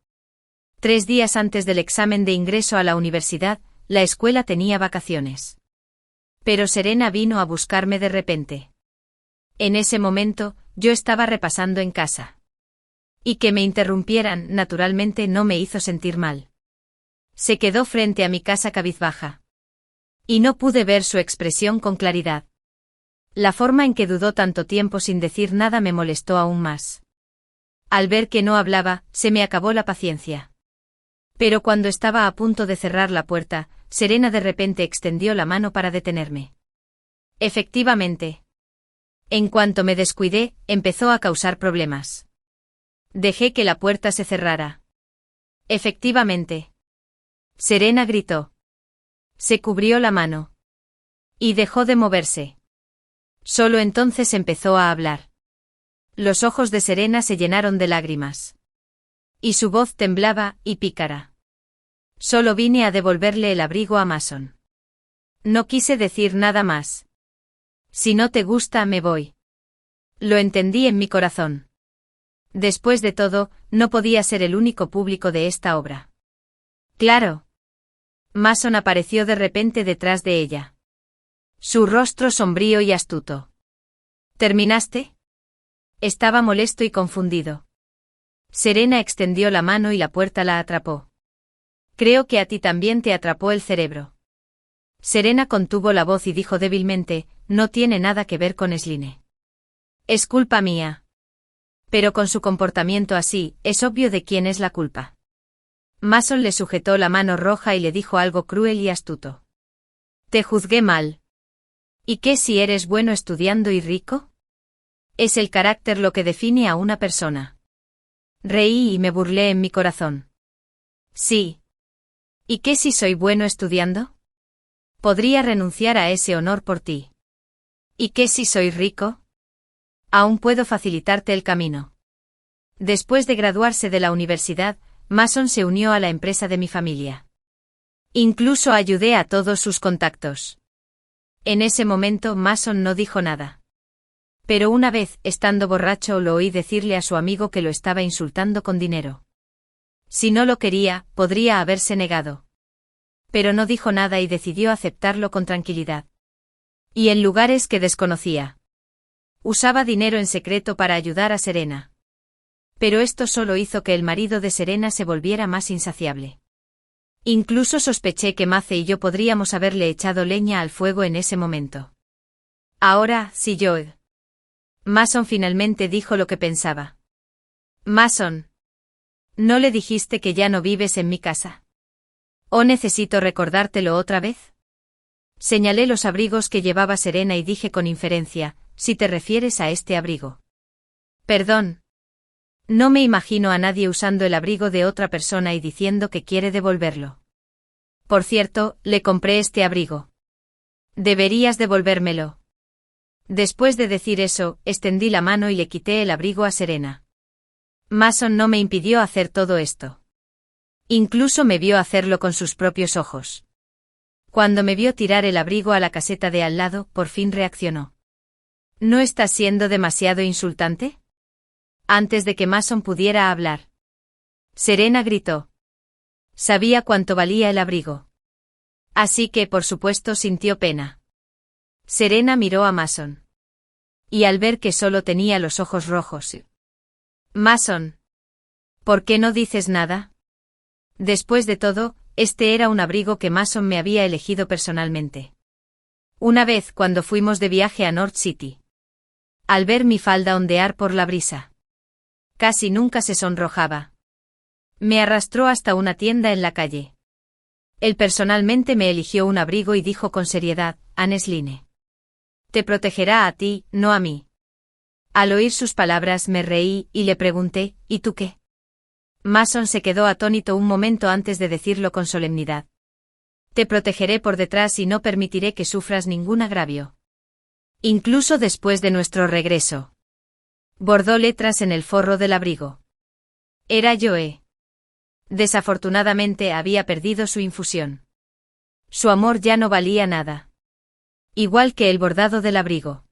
3 días antes del examen de ingreso a la universidad, la escuela tenía vacaciones. Pero Serena vino a buscarme de repente. En ese momento, yo estaba repasando en casa. Y que me interrumpieran, naturalmente, no me hizo sentir mal. Se quedó frente a mi casa cabizbaja. Y no pude ver su expresión con claridad. La forma en que dudó tanto tiempo sin decir nada me molestó aún más. Al ver que no hablaba, se me acabó la paciencia. Pero cuando estaba a punto de cerrar la puerta, Serena de repente extendió la mano para detenerme. Efectivamente. En cuanto me descuidé, empezó a causar problemas. Dejé que la puerta se cerrara. Efectivamente. Serena gritó. Se cubrió la mano. Y dejó de moverse. Solo entonces empezó a hablar. Los ojos de Serena se llenaron de lágrimas. Y su voz temblaba y pícara. Solo vine a devolverle el abrigo a Mason. No quise decir nada más. Si no te gusta, me voy. Lo entendí en mi corazón. Después de todo, no podía ser el único público de esta obra. Claro. Mason apareció de repente detrás de ella. Su rostro sombrío y astuto. ¿Terminaste? Estaba molesto y confundido. Serena extendió la mano y la puerta la atrapó. Creo que a ti también te atrapó el cerebro. Serena contuvo la voz y dijo débilmente, no tiene nada que ver con Sline. Es culpa mía. Pero con su comportamiento así, es obvio de quién es la culpa. Mason le sujetó la mano roja y le dijo algo cruel y astuto. Te juzgué mal. ¿Y qué si eres bueno estudiando y rico? Es el carácter lo que define a una persona. Reí y me burlé en mi corazón. Sí. ¿Y qué si soy bueno estudiando? Podría renunciar a ese honor por ti. ¿Y qué si soy rico? Aún puedo facilitarte el camino. Después de graduarse de la universidad, Mason se unió a la empresa de mi familia. Incluso ayudé a todos sus contactos. En ese momento Mason no dijo nada. Pero una vez, estando borracho, lo oí decirle a su amigo que lo estaba insultando con dinero. Si no lo quería, podría haberse negado. Pero no dijo nada y decidió aceptarlo con tranquilidad. Y en lugares que desconocía. Usaba dinero en secreto para ayudar a Serena. Pero esto solo hizo que el marido de Serena se volviera más insaciable. Incluso sospeché que Mace y yo podríamos haberle echado leña al fuego en ese momento. Ahora, si yo... Mason finalmente dijo lo que pensaba. Mason. ¿No le dijiste que ya no vives en mi casa? ¿O necesito recordártelo otra vez? Señalé los abrigos que llevaba Serena y dije con inferencia, si te refieres a este abrigo. Perdón. No me imagino a nadie usando el abrigo de otra persona y diciendo que quiere devolverlo. Por cierto, le compré este abrigo. Deberías devolvérmelo. Después de decir eso, extendí la mano y le quité el abrigo a Serena. Mason no me impidió hacer todo esto. Incluso me vio hacerlo con sus propios ojos. Cuando me vio tirar el abrigo a la caseta de al lado, por fin reaccionó. ¿No estás siendo demasiado insultante? Antes de que Mason pudiera hablar. Serena gritó. Sabía cuánto valía el abrigo. Así que, por supuesto, sintió pena. Serena miró a Mason. Y al ver que solo tenía los ojos rojos. Mason. ¿Por qué no dices nada? Después de todo, este era un abrigo que Mason me había elegido personalmente. Una vez cuando fuimos de viaje a North City. Al ver mi falda ondear por la brisa. Casi nunca se sonrojaba. Me arrastró hasta una tienda en la calle. Él personalmente me eligió un abrigo y dijo con seriedad, Anne Sline. Te protegerá a ti, no a mí. Al oír sus palabras me reí y le pregunté, ¿y tú qué? Mason se quedó atónito un momento antes de decirlo con solemnidad. Te protegeré por detrás y no permitiré que sufras ningún agravio. Incluso después de nuestro regreso. Bordó letras en el forro del abrigo. Era Joe. Desafortunadamente había perdido su infusión. Su amor ya no valía nada. Igual que el bordado del abrigo.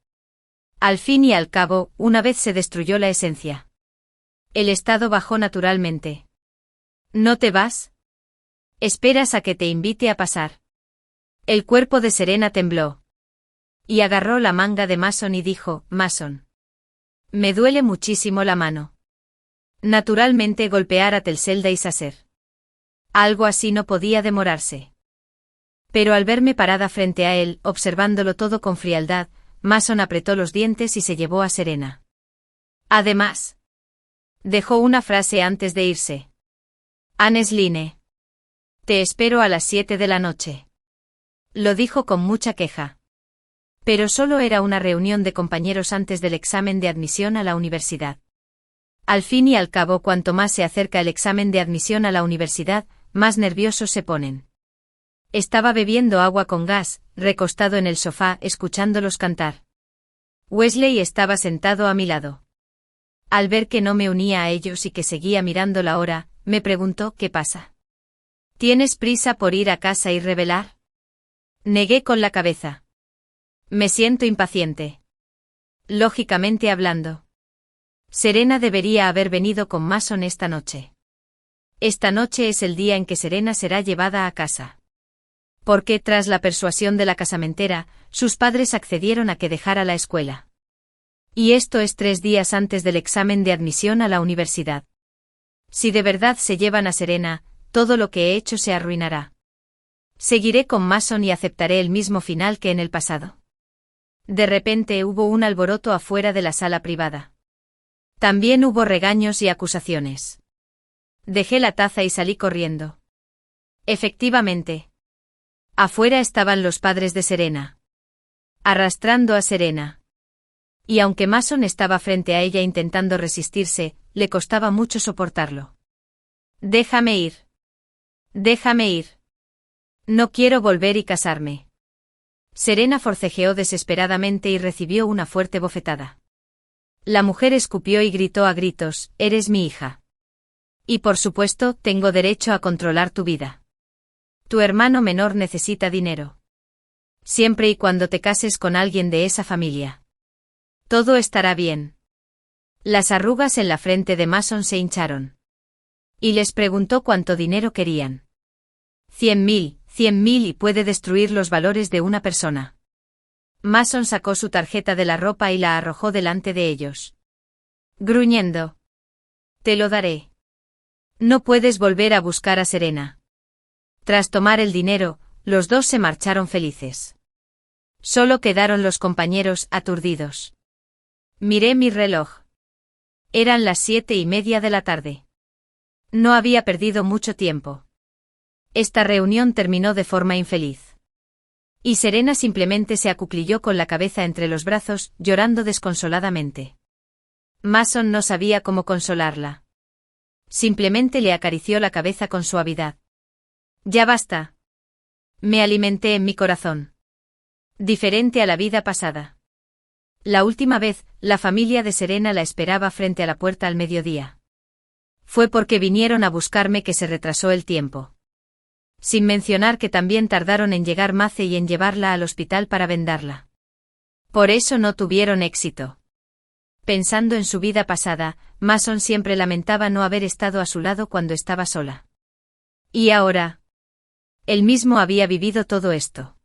Al fin y al cabo, una vez se destruyó la esencia. El estado bajó naturalmente. ¿No te vas? ¿Esperas a que te invite a pasar? El cuerpo de Serena tembló. Y agarró la manga de Mason y dijo, Mason. Me duele muchísimo la mano. Naturalmente golpear a Telselda y Saser. Algo así no podía demorarse. Pero al verme parada frente a él, observándolo todo con frialdad, Mason apretó los dientes y se llevó a Serena. Además, dejó una frase antes de irse. Annesline. Te espero a las 7 de la noche. Lo dijo con mucha queja. Pero solo era una reunión de compañeros antes del examen de admisión a la universidad. Al fin y al cabo, cuanto más se acerca el examen de admisión a la universidad, más nerviosos se ponen. Estaba bebiendo agua con gas, recostado en el sofá, escuchándolos cantar. Wesley estaba sentado a mi lado. Al ver que no me unía a ellos y que seguía mirando la hora, me preguntó ¿qué pasa? ¿Tienes prisa por ir a casa y revelar? Negué con la cabeza. Me siento impaciente. Lógicamente hablando. Serena debería haber venido con Mason esta noche. Esta noche es el día en que Serena será llevada a casa. Porque, tras la persuasión de la casamentera, sus padres accedieron a que dejara la escuela. Y esto es 3 días antes del examen de admisión a la universidad. Si de verdad se llevan a Serena, todo lo que he hecho se arruinará. Seguiré con Mason y aceptaré el mismo final que en el pasado. De repente hubo un alboroto afuera de la sala privada. También hubo regaños y acusaciones. Dejé la taza y salí corriendo. Efectivamente. Afuera estaban los padres de Serena. Arrastrando a Serena. Y aunque Mason estaba frente a ella intentando resistirse, le costaba mucho soportarlo. Déjame ir. Déjame ir. No quiero volver y casarme. Serena forcejeó desesperadamente y recibió una fuerte bofetada. La mujer escupió y gritó a gritos, «Eres mi hija. Y por supuesto, tengo derecho a controlar tu vida. Tu hermano menor necesita dinero. Siempre y cuando te cases con alguien de esa familia. Todo estará bien». Las arrugas en la frente de Mason se hincharon. Y les preguntó cuánto dinero querían. 100.000, 100.000 y puede destruir los valores de una persona. Mason sacó su tarjeta de la ropa y la arrojó delante de ellos. Gruñendo. Te lo daré. No puedes volver a buscar a Serena. Tras tomar el dinero, los dos se marcharon felices. Solo quedaron los compañeros aturdidos. Miré mi reloj. Eran las 7:30 de la tarde. No había perdido mucho tiempo. Esta reunión terminó de forma infeliz. Y Serena simplemente se acuclilló con la cabeza entre los brazos, llorando desconsoladamente. Mason no sabía cómo consolarla. Simplemente le acarició la cabeza con suavidad. Ya basta. Me alimenté en mi corazón. Diferente a la vida pasada. La última vez, la familia de Serena la esperaba frente a la puerta al mediodía. Fue porque vinieron a buscarme que se retrasó el tiempo. Sin mencionar que también tardaron en llegar Mace y en llevarla al hospital para vendarla. Por eso no tuvieron éxito. Pensando en su vida pasada, Mason siempre lamentaba no haber estado a su lado cuando estaba sola. Y ahora. Él mismo había vivido todo esto.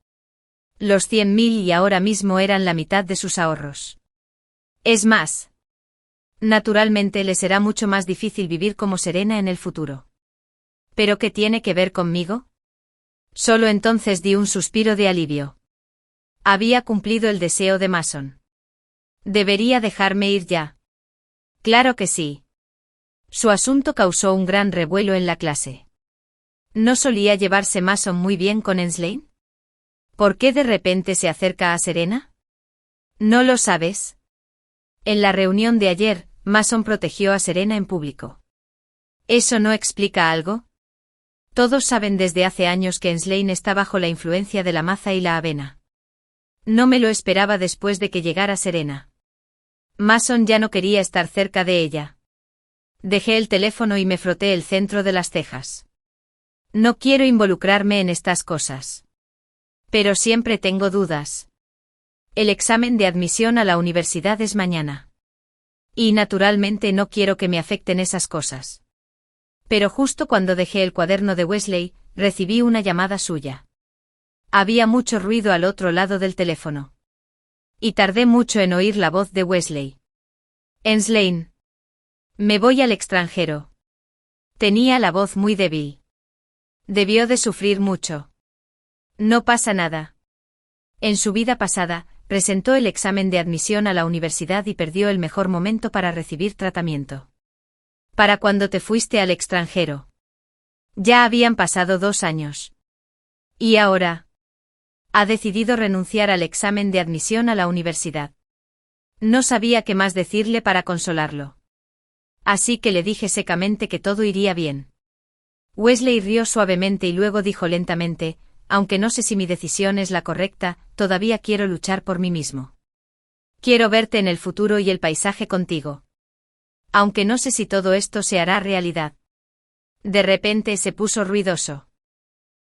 Los 100.000 y ahora mismo eran la mitad de sus ahorros. Es más. Naturalmente le será mucho más difícil vivir como Serena en el futuro. ¿Pero qué tiene que ver conmigo? Solo entonces di un suspiro de alivio. Había cumplido el deseo de Mason. ¿Debería dejarme ir ya? Claro que sí. Su asunto causó un gran revuelo en la clase. ¿No solía llevarse Mason muy bien con Ensley? ¿Por qué de repente se acerca a Serena? ¿No lo sabes? En la reunión de ayer, Mason protegió a Serena en público. ¿Eso no explica algo? Todos saben desde hace años que Ensley está bajo la influencia de la maza y la avena. No me lo esperaba después de que llegara Serena. Mason ya no quería estar cerca de ella. Dejé el teléfono y me froté el centro de las cejas. No quiero involucrarme en estas cosas. Pero siempre tengo dudas. El examen de admisión a la universidad es mañana. Y naturalmente no quiero que me afecten esas cosas. Pero justo cuando dejé el cuaderno de Wesley, recibí una llamada suya. Había mucho ruido al otro lado del teléfono. Y tardé mucho en oír la voz de Wesley. Enslane. Me voy al extranjero. Tenía la voz muy débil. Debió de sufrir mucho. No pasa nada. En su vida pasada, presentó el examen de admisión a la universidad y perdió el mejor momento para recibir tratamiento. Para cuando te fuiste al extranjero. Ya habían pasado 2 años. Y ahora. Ha decidido renunciar al examen de admisión a la universidad. No sabía qué más decirle para consolarlo. Así que le dije secamente que todo iría bien. Wesley rió suavemente y luego dijo lentamente, aunque no sé si mi decisión es la correcta, todavía quiero luchar por mí mismo. Quiero verte en el futuro y el paisaje contigo. Aunque no sé si todo esto se hará realidad. De repente se puso ruidoso.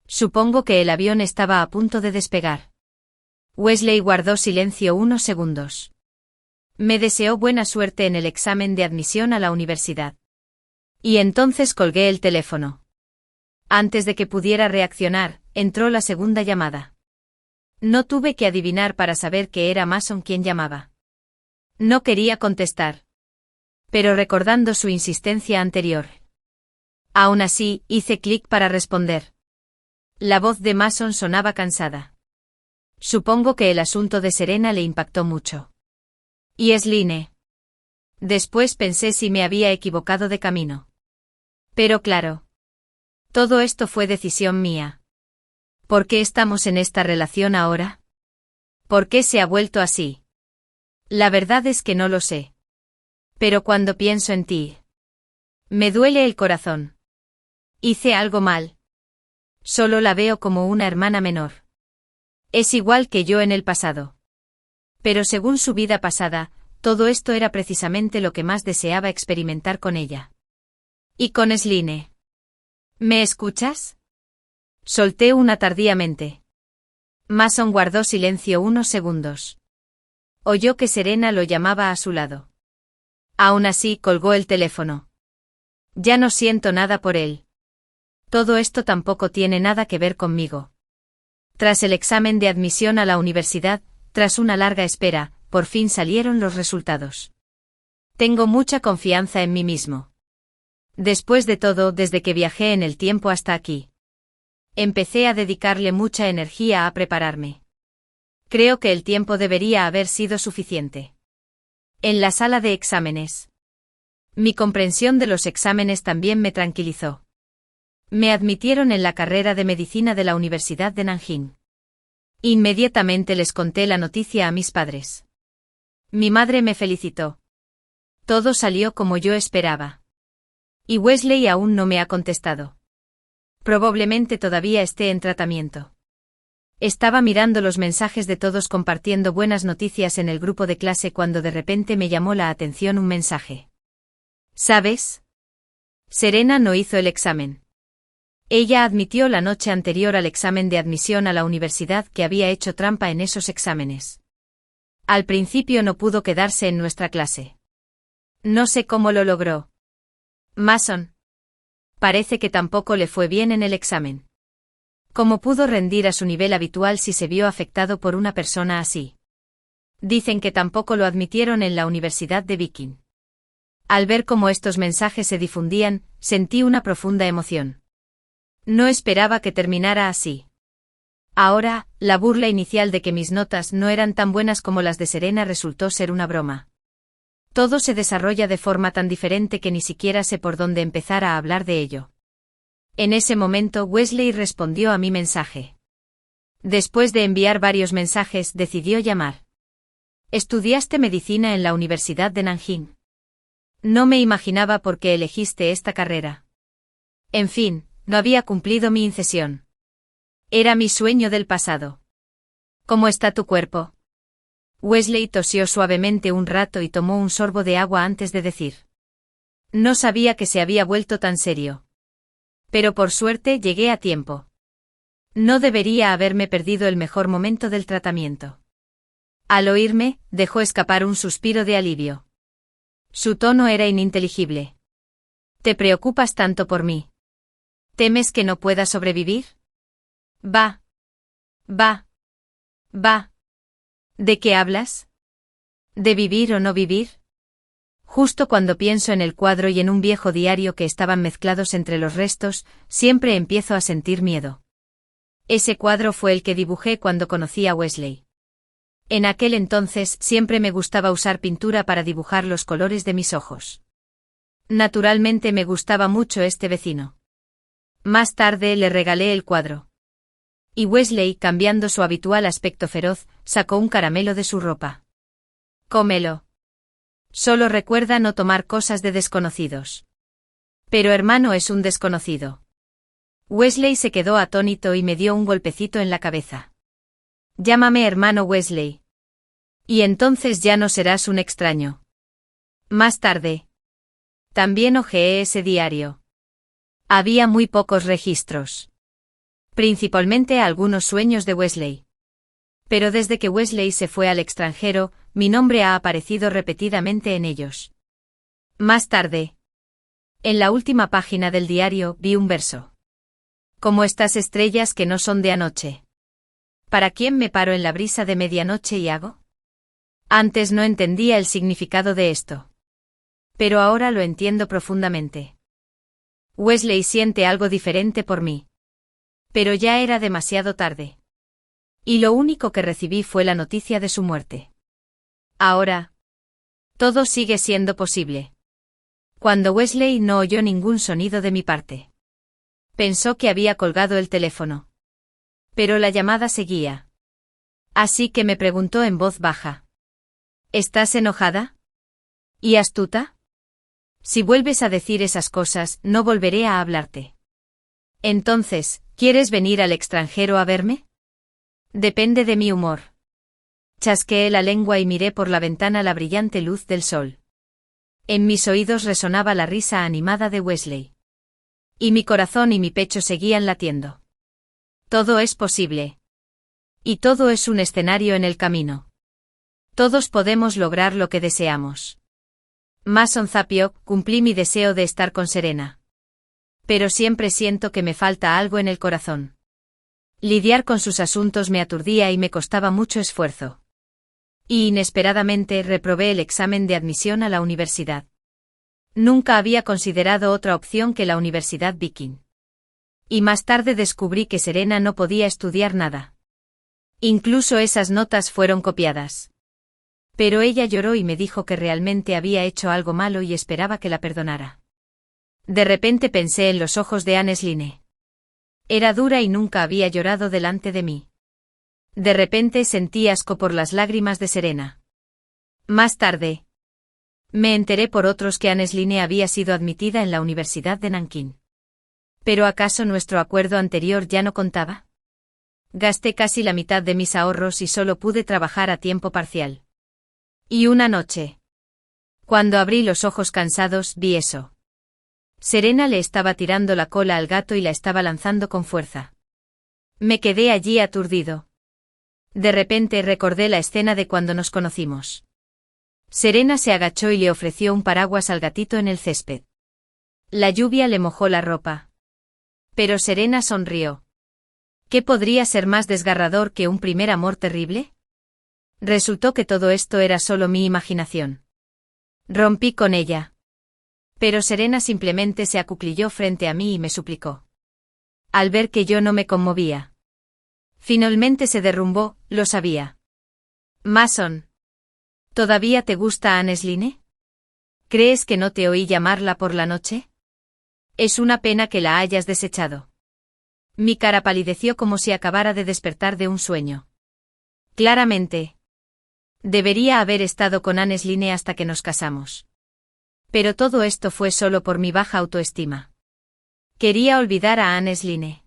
Supongo que el avión estaba a punto de despegar. Wesley guardó silencio unos segundos. Me deseó buena suerte en el examen de admisión a la universidad. Y entonces colgué el teléfono. Antes de que pudiera reaccionar, entró la segunda llamada. No tuve que adivinar para saber que era Mason quien llamaba. No quería contestar. Pero recordando su insistencia anterior. Aún así, hice clic para responder. La voz de Mason sonaba cansada. Supongo que el asunto de Serena le impactó mucho. Y Enslane. Después pensé si me había equivocado de camino. Pero claro. Todo esto fue decisión mía. ¿Por qué estamos en esta relación ahora? ¿Por qué se ha vuelto así? La verdad es que no lo sé. Pero cuando pienso en ti, me duele el corazón. Hice algo mal. Solo la veo como una hermana menor. Es igual que yo en el pasado. Pero según su vida pasada, todo esto era precisamente lo que más deseaba experimentar con ella. Y con Enslane. ¿Me escuchas? Solté una tardíamente. Mason guardó silencio unos segundos. Oyó que Serena lo llamaba a su lado. Aún así colgó el teléfono. Ya no siento nada por él. Todo esto tampoco tiene nada que ver conmigo. Tras el examen de admisión a la universidad, tras una larga espera, por fin salieron los resultados. Tengo mucha confianza en mí mismo. Después de todo, desde que viajé en el tiempo hasta aquí. Empecé a dedicarle mucha energía a prepararme. Creo que el tiempo debería haber sido suficiente. En la sala de exámenes. Mi comprensión de los exámenes también me tranquilizó. Me admitieron en la carrera de medicina de la Universidad de Nanjing. Inmediatamente les conté la noticia a mis padres. Mi madre me felicitó. Todo salió como yo esperaba. Y Wesley aún no me ha contestado. Probablemente todavía esté en tratamiento. Estaba mirando los mensajes de todos compartiendo buenas noticias en el grupo de clase cuando de repente me llamó la atención un mensaje. ¿Sabes? Serena no hizo el examen. Ella admitió la noche anterior al examen de admisión a la universidad que había hecho trampa en esos exámenes. Al principio no pudo quedarse en nuestra clase. No sé cómo lo logró. Mason. Parece que tampoco le fue bien en el examen. ¿Cómo pudo rendir a su nivel habitual si se vio afectado por una persona así? Dicen que tampoco lo admitieron en la Universidad de Viking. Al ver cómo estos mensajes se difundían, sentí una profunda emoción. No esperaba que terminara así. Ahora, la burla inicial de que mis notas no eran tan buenas como las de Serena resultó ser una broma. Todo se desarrolla de forma tan diferente que ni siquiera sé por dónde empezar a hablar de ello. En ese momento Wesley respondió a mi mensaje. Después de enviar varios mensajes, decidió llamar. ¿Estudiaste medicina en la Universidad de Nanjing? No me imaginaba por qué elegiste esta carrera. En fin, no había cumplido mi incesión. Era mi sueño del pasado. ¿Cómo está tu cuerpo? Wesley tosió suavemente un rato y tomó un sorbo de agua antes de decir. No sabía que se había vuelto tan serio. Pero por suerte llegué a tiempo. No debería haberme perdido el mejor momento del tratamiento. Al oírme, dejó escapar un suspiro de alivio. Su tono era ininteligible. ¿Te preocupas tanto por mí? ¿Temes que no pueda sobrevivir? Va. ¿De qué hablas? ¿De vivir o no vivir? Justo cuando pienso en el cuadro y en un viejo diario que estaban mezclados entre los restos, siempre empiezo a sentir miedo. Ese cuadro fue el que dibujé cuando conocí a Wesley. En aquel entonces siempre me gustaba usar pintura para dibujar los colores de mis ojos. Naturalmente me gustaba mucho este vecino. Más tarde le regalé el cuadro. Y Wesley, cambiando su habitual aspecto feroz, sacó un caramelo de su ropa. Cómelo. Solo recuerda no tomar cosas de desconocidos. Pero hermano es un desconocido. Wesley se quedó atónito y me dio un golpecito en la cabeza. Llámame hermano Wesley. Y entonces ya no serás un extraño. Más tarde. También hojeé ese diario. Había muy pocos registros. Principalmente algunos sueños de Wesley. Pero desde que Wesley se fue al extranjero, mi nombre ha aparecido repetidamente en ellos. Más tarde. En la última página del diario vi un verso. Como estas estrellas que no son de anoche. ¿Para quién me paro en la brisa de medianoche y hago? Antes no entendía el significado de esto. Pero ahora lo entiendo profundamente. Wesley siente algo diferente por mí. Pero ya era demasiado tarde. Y lo único que recibí fue la noticia de su muerte. Ahora. Todo sigue siendo posible. Cuando Wesley no oyó ningún sonido de mi parte. Pensó que había colgado el teléfono. Pero la llamada seguía. Así que me preguntó en voz baja. ¿Estás enojada? ¿Y astuta? Si vuelves a decir esas cosas, no volveré a hablarte. Entonces, ¿quieres venir al extranjero a verme? Depende de mi humor. Chasqueé la lengua y miré por la ventana la brillante luz del sol. En mis oídos resonaba la risa animada de Wesley. Y mi corazón y mi pecho seguían latiendo. Todo es posible. Y todo es un escenario en el camino. Todos podemos lograr lo que deseamos. Mason Zapiok, cumplí mi deseo de estar con Serena. Pero siempre siento que me falta algo en el corazón. Lidiar con sus asuntos me aturdía y me costaba mucho esfuerzo. Y inesperadamente reprobé el examen de admisión a la universidad. Nunca había considerado otra opción que la Universidad Viking. Y más tarde descubrí que Serena no podía estudiar nada. Incluso esas notas fueron copiadas. Pero ella lloró y me dijo que realmente había hecho algo malo y esperaba que la perdonara. De repente pensé en los ojos de Anne Sline. Era dura y nunca había llorado delante de mí. De repente sentí asco por las lágrimas de Serena. Más tarde. Me enteré por otros que Anne Sline había sido admitida en la Universidad de Nankín. ¿Pero acaso nuestro acuerdo anterior ya no contaba? Gasté casi la mitad de mis ahorros y solo pude trabajar a tiempo parcial. Y una noche. Cuando abrí los ojos cansados, vi eso. Serena le estaba tirando la cola al gato y la estaba lanzando con fuerza. Me quedé allí aturdido. De repente recordé la escena de cuando nos conocimos. Serena se agachó y le ofreció un paraguas al gatito en el césped. La lluvia le mojó la ropa. Pero Serena sonrió. ¿Qué podría ser más desgarrador que un primer amor terrible? Resultó que todo esto era solo mi imaginación. Rompí con ella. Pero Serena simplemente se acuclilló frente a mí y me suplicó. Al ver que yo no me conmovía. Finalmente se derrumbó, lo sabía. Mason. ¿Todavía te gusta Anne Sline? ¿Crees que no te oí llamarla por la noche? Es una pena que la hayas desechado. Mi cara palideció como si acabara de despertar de un sueño. Claramente. Debería haber estado con Anne Sline hasta que nos casamos. Pero todo esto fue solo por mi baja autoestima. Quería olvidar a Anne Sline.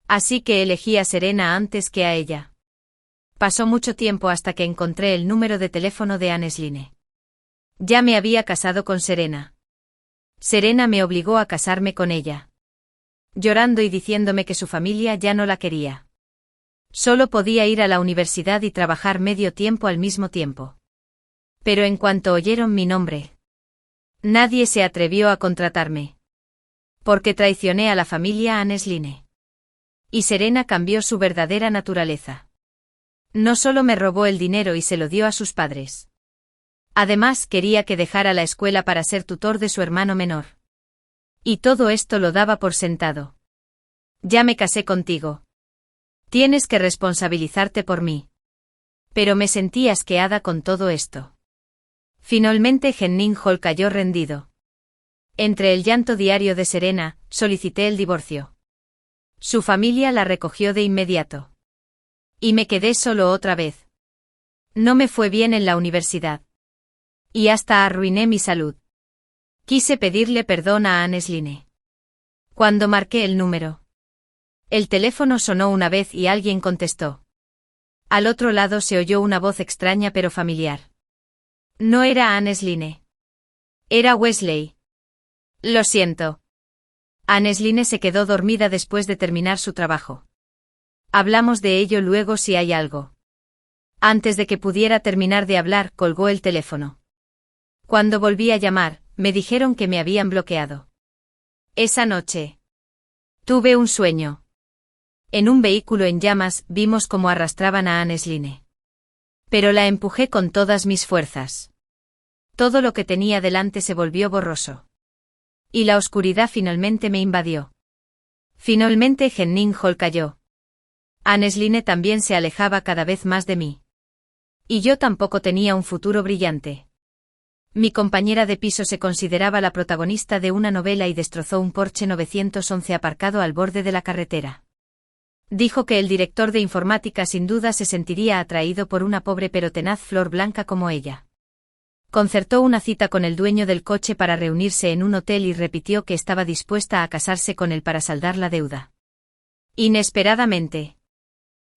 Así que elegí a Serena antes que a ella. Pasó mucho tiempo hasta que encontré el número de teléfono de Annesline. Ya me había casado con Serena. Serena me obligó a casarme con ella. Llorando y diciéndome que su familia ya no la quería. Solo podía ir a la universidad y trabajar medio tiempo al mismo tiempo. Pero en cuanto oyeron mi nombre, nadie se atrevió a contratarme. Porque traicioné a la familia Annesline. Y Serena cambió su verdadera naturaleza. No solo me robó el dinero y se lo dio a sus padres. Además quería que dejara la escuela para ser tutor de su hermano menor. Y todo esto lo daba por sentado. Ya me casé contigo. Tienes que responsabilizarte por mí. Pero me sentí asqueada con todo esto. Finalmente Henning Hall cayó rendido. Entre el llanto diario de Serena, solicité el divorcio. Su familia la recogió de inmediato. Y me quedé solo otra vez. No me fue bien en la universidad. Y hasta arruiné mi salud. Quise pedirle perdón a Annesline. Cuando marqué el número. El teléfono sonó una vez y alguien contestó. Al otro lado se oyó una voz extraña pero familiar. No era Annesline. Era Wesley. Lo siento. Annesline se quedó dormida después de terminar su trabajo. Hablamos de ello luego si hay algo. Antes de que pudiera terminar de hablar, colgó el teléfono. Cuando volví a llamar, me dijeron que me habían bloqueado. Esa noche. Tuve un sueño. En un vehículo en llamas vimos cómo arrastraban a Annesline. Pero la empujé con todas mis fuerzas. Todo lo que tenía delante se volvió borroso. Y la oscuridad finalmente me invadió. Finalmente Henning Hall cayó. Annesline también se alejaba cada vez más de mí. Y yo tampoco tenía un futuro brillante. Mi compañera de piso se consideraba la protagonista de una novela y destrozó un Porsche 911 aparcado al borde de la carretera. Dijo que el director de informática sin duda se sentiría atraído por una pobre pero tenaz flor blanca como ella. Concertó una cita con el dueño del coche para reunirse en un hotel y repitió que estaba dispuesta a casarse con él para saldar la deuda. Inesperadamente.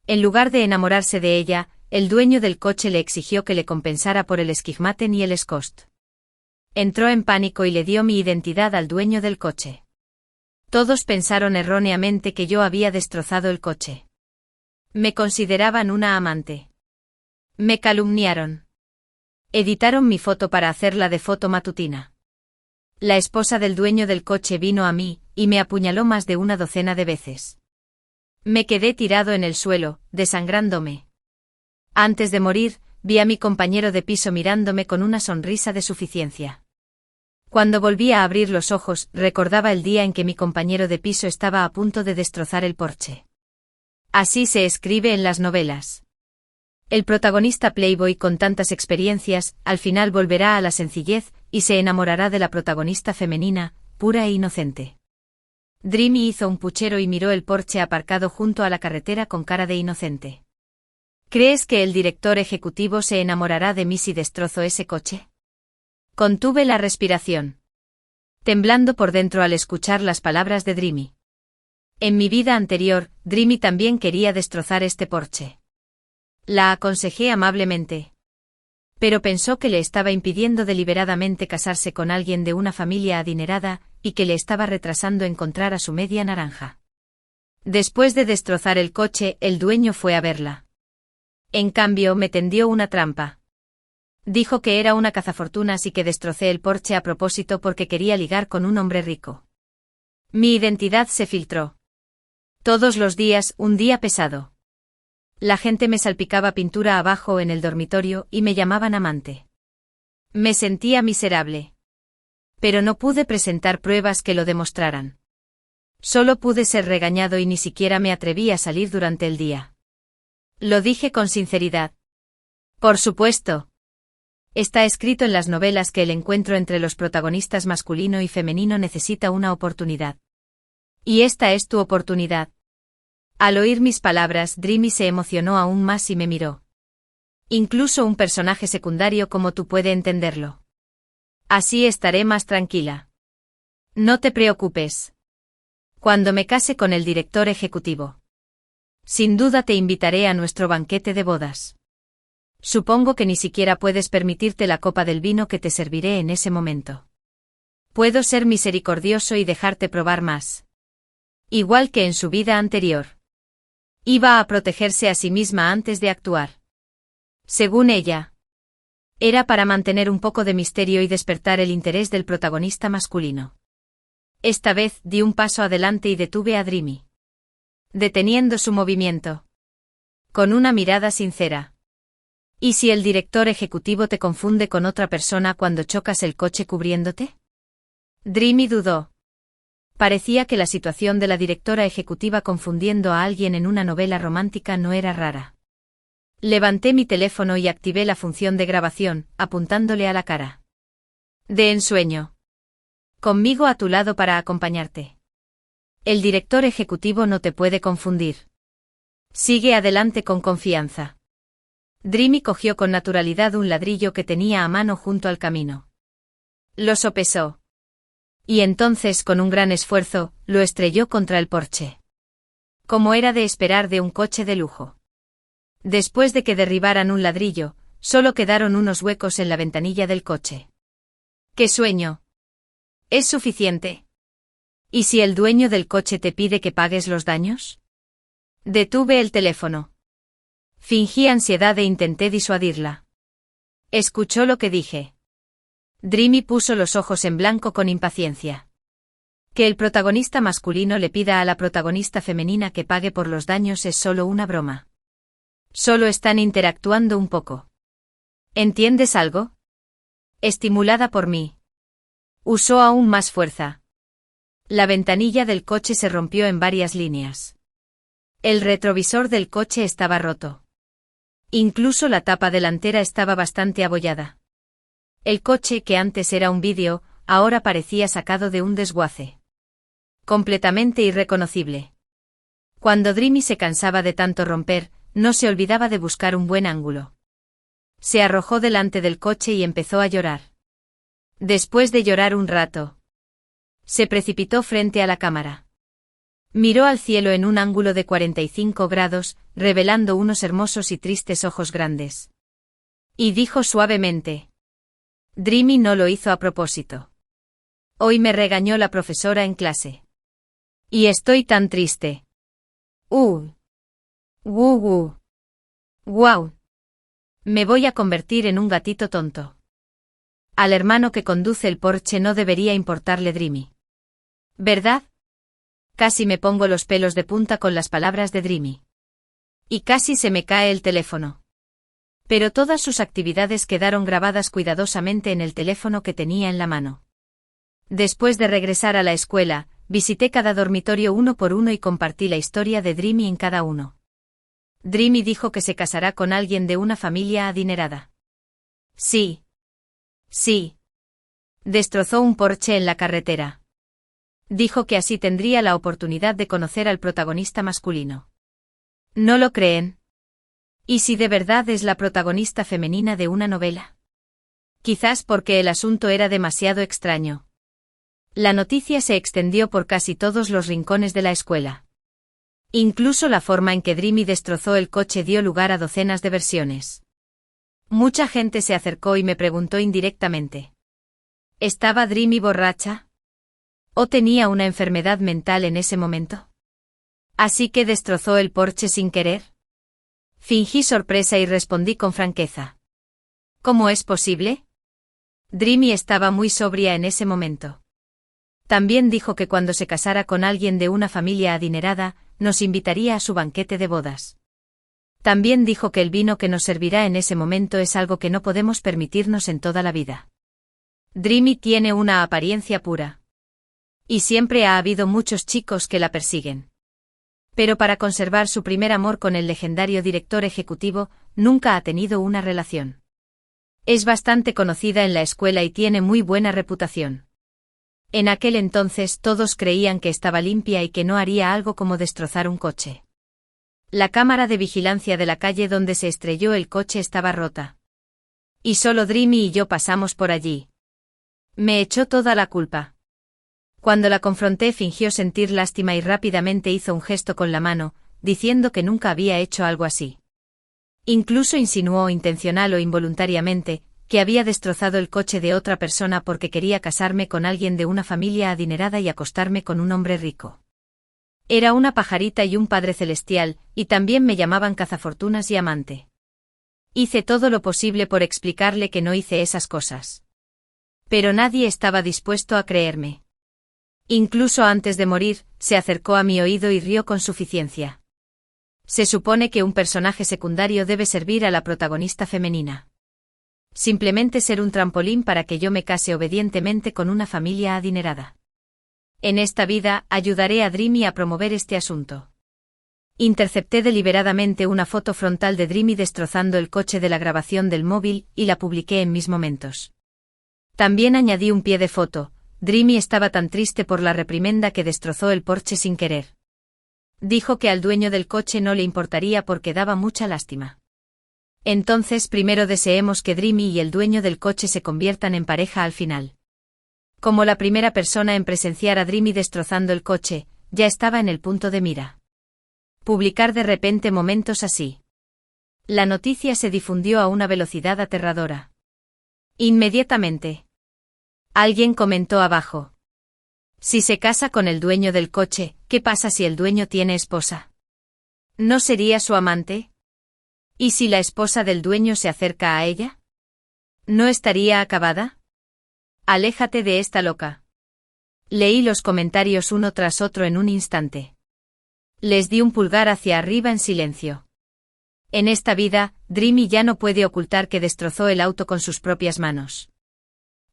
En lugar de enamorarse de ella, el dueño del coche le exigió que le compensara por el esquigmaten y el Escost. Entró en pánico y le dio mi identidad al dueño del coche. Todos pensaron erróneamente que yo había destrozado el coche. Me consideraban una amante. Me calumniaron. Editaron mi foto para hacerla de foto matutina. La esposa del dueño del coche vino a mí, y me apuñaló más de una docena de veces. Me quedé tirado en el suelo, desangrándome. Antes de morir, vi a mi compañero de piso mirándome con una sonrisa de suficiencia. Cuando volví a abrir los ojos, recordaba el día en que mi compañero de piso estaba a punto de destrozar el Porsche. Así se escribe en las novelas. El protagonista playboy con tantas experiencias, al final volverá a la sencillez, y se enamorará de la protagonista femenina, pura e inocente. Dreamy hizo un puchero y miró el Porsche aparcado junto a la carretera con cara de inocente. ¿Crees que el director ejecutivo se enamorará de mí si destrozo ese coche? Contuve la respiración. Temblando por dentro al escuchar las palabras de Dreamy. En mi vida anterior, Dreamy también quería destrozar este Porsche. La aconsejé amablemente. Pero pensó que le estaba impidiendo deliberadamente casarse con alguien de una familia adinerada, y que le estaba retrasando encontrar a su media naranja. Después de destrozar el coche, el dueño fue a verla. En cambio, me tendió una trampa. Dijo que era una cazafortunas y que destrocé el Porsche a propósito porque quería ligar con un hombre rico. Mi identidad se filtró. Todos los días, un día pesado. La gente me salpicaba pintura abajo en el dormitorio y me llamaban amante. Me sentía miserable. Pero no pude presentar pruebas que lo demostraran. Solo pude ser regañado y ni siquiera me atreví a salir durante el día. Lo dije con sinceridad. Por supuesto. Está escrito en las novelas que el encuentro entre los protagonistas masculino y femenino necesita una oportunidad. Y esta es tu oportunidad. Al oír mis palabras, Dreamy se emocionó aún más y me miró. Incluso un personaje secundario como tú puede entenderlo. Así estaré más tranquila. No te preocupes. Cuando me case con el director ejecutivo. Sin duda te invitaré a nuestro banquete de bodas. Supongo que ni siquiera puedes permitirte la copa del vino que te serviré en ese momento. Puedo ser misericordioso y dejarte probar más. Igual que en su vida anterior. Iba a protegerse a sí misma antes de actuar. Según ella, era para mantener un poco de misterio y despertar el interés del protagonista masculino. Esta vez di un paso adelante y detuve a Dreamy. Deteniendo su movimiento. Con una mirada sincera. ¿Y si el director ejecutivo te confunde con otra persona cuando chocas el coche cubriéndote? Dreamy dudó. Parecía que la situación de la directora ejecutiva confundiendo a alguien en una novela romántica no era rara. Levanté mi teléfono y activé la función de grabación, apuntándole a la cara. De ensueño. Conmigo a tu lado para acompañarte. El director ejecutivo no te puede confundir. Sigue adelante con confianza. Dreamy cogió con naturalidad un ladrillo que tenía a mano junto al camino. Lo sopesó. Y entonces, con un gran esfuerzo, lo estrelló contra el porche. Como era de esperar de un coche de lujo. Después de que derribaran un ladrillo, solo quedaron unos huecos en la ventanilla del coche. ¡Qué sueño! ¿Es suficiente? ¿Y si el dueño del coche te pide que pagues los daños? Detuve el teléfono. Fingí ansiedad e intenté disuadirla. ¿Escuchó lo que dije? Dreamy puso los ojos en blanco con impaciencia. Que el protagonista masculino le pida a la protagonista femenina que pague por los daños es solo una broma. Solo están interactuando un poco. ¿Entiendes algo? Estimulada por mí. Usó aún más fuerza. La ventanilla del coche se rompió en varias líneas. El retrovisor del coche estaba roto. Incluso la tapa delantera estaba bastante abollada. El coche, que antes era un vídeo, ahora parecía sacado de un desguace. Completamente irreconocible. Cuando Dreamy se cansaba de tanto romper, no se olvidaba de buscar un buen ángulo. Se arrojó delante del coche y empezó a llorar. Después de llorar un rato, se precipitó frente a la cámara. Miró al cielo en un ángulo de 45 grados, revelando unos hermosos y tristes ojos grandes. Y dijo suavemente: Dreamy no lo hizo a propósito. Hoy me regañó la profesora en clase. Y estoy tan triste. Guau. Me voy a convertir en un gatito tonto. Al hermano que conduce el Porsche no debería importarle Dreamy. ¿Verdad? Casi me pongo los pelos de punta con las palabras de Dreamy. Y casi se me cae el teléfono. Pero todas sus actividades quedaron grabadas cuidadosamente en el teléfono que tenía en la mano. Después de regresar a la escuela, visité cada dormitorio uno por uno y compartí la historia de Dreamy en cada uno. Dreamy dijo que se casará con alguien de una familia adinerada. Sí. Destrozó un Porsche en la carretera. Dijo que así tendría la oportunidad de conocer al protagonista masculino. ¿No lo creen? ¿Y si de verdad es la protagonista femenina de una novela? Quizás porque el asunto era demasiado extraño. La noticia se extendió por casi todos los rincones de la escuela. Incluso la forma en que Dreamy destrozó el coche dio lugar a docenas de versiones. Mucha gente se acercó y me preguntó indirectamente: ¿estaba Dreamy borracha? ¿O tenía una enfermedad mental en ese momento? ¿Así que destrozó el Porsche sin querer? Fingí sorpresa y respondí con franqueza: ¿cómo es posible? Dreamy estaba muy sobria en ese momento. También dijo que cuando se casara con alguien de una familia adinerada, nos invitaría a su banquete de bodas. También dijo que el vino que nos servirá en ese momento es algo que no podemos permitirnos en toda la vida. Dreamy tiene una apariencia pura. Y siempre ha habido muchos chicos que la persiguen. Pero para conservar su primer amor con el legendario director ejecutivo, nunca ha tenido una relación. Es bastante conocida en la escuela y tiene muy buena reputación. En aquel entonces todos creían que estaba limpia y que no haría algo como destrozar un coche. La cámara de vigilancia de la calle donde se estrelló el coche estaba rota. Y solo Dreamy y yo pasamos por allí. Me echó toda la culpa. Cuando la confronté fingió sentir lástima y rápidamente hizo un gesto con la mano, diciendo que nunca había hecho algo así. Incluso insinuó intencional o involuntariamente, que había destrozado el coche de otra persona porque quería casarme con alguien de una familia adinerada y acostarme con un hombre rico. Era una pajarita y un padre celestial, y también me llamaban cazafortunas y amante. Hice todo lo posible por explicarle que no hice esas cosas. Pero nadie estaba dispuesto a creerme. Incluso antes de morir, se acercó a mi oído y rió con suficiencia. Se supone que un personaje secundario debe servir a la protagonista femenina. Simplemente ser un trampolín para que yo me case obedientemente con una familia adinerada. En esta vida, ayudaré a Dreamy a promover este asunto. Intercepté deliberadamente una foto frontal de Dreamy destrozando el coche de la grabación del móvil y la publiqué en mis momentos. También añadí un pie de foto. Dreamy estaba tan triste por la reprimenda que destrozó el Porsche sin querer. Dijo que al dueño del coche no le importaría porque daba mucha lástima. Entonces primero deseemos que Dreamy y el dueño del coche se conviertan en pareja al final. Como la primera persona en presenciar a Dreamy destrozando el coche, ya estaba en el punto de mira. Publicar de repente momentos así. La noticia se difundió a una velocidad aterradora. Inmediatamente. Alguien comentó abajo. Si se casa con el dueño del coche, ¿qué pasa si el dueño tiene esposa? ¿No sería su amante? ¿Y si la esposa del dueño se acerca a ella? ¿No estaría acabada? Aléjate de esta loca. Leí los comentarios uno tras otro en un instante. Les di un pulgar hacia arriba en silencio. En esta vida, Dreamy ya no puede ocultar que destrozó el auto con sus propias manos.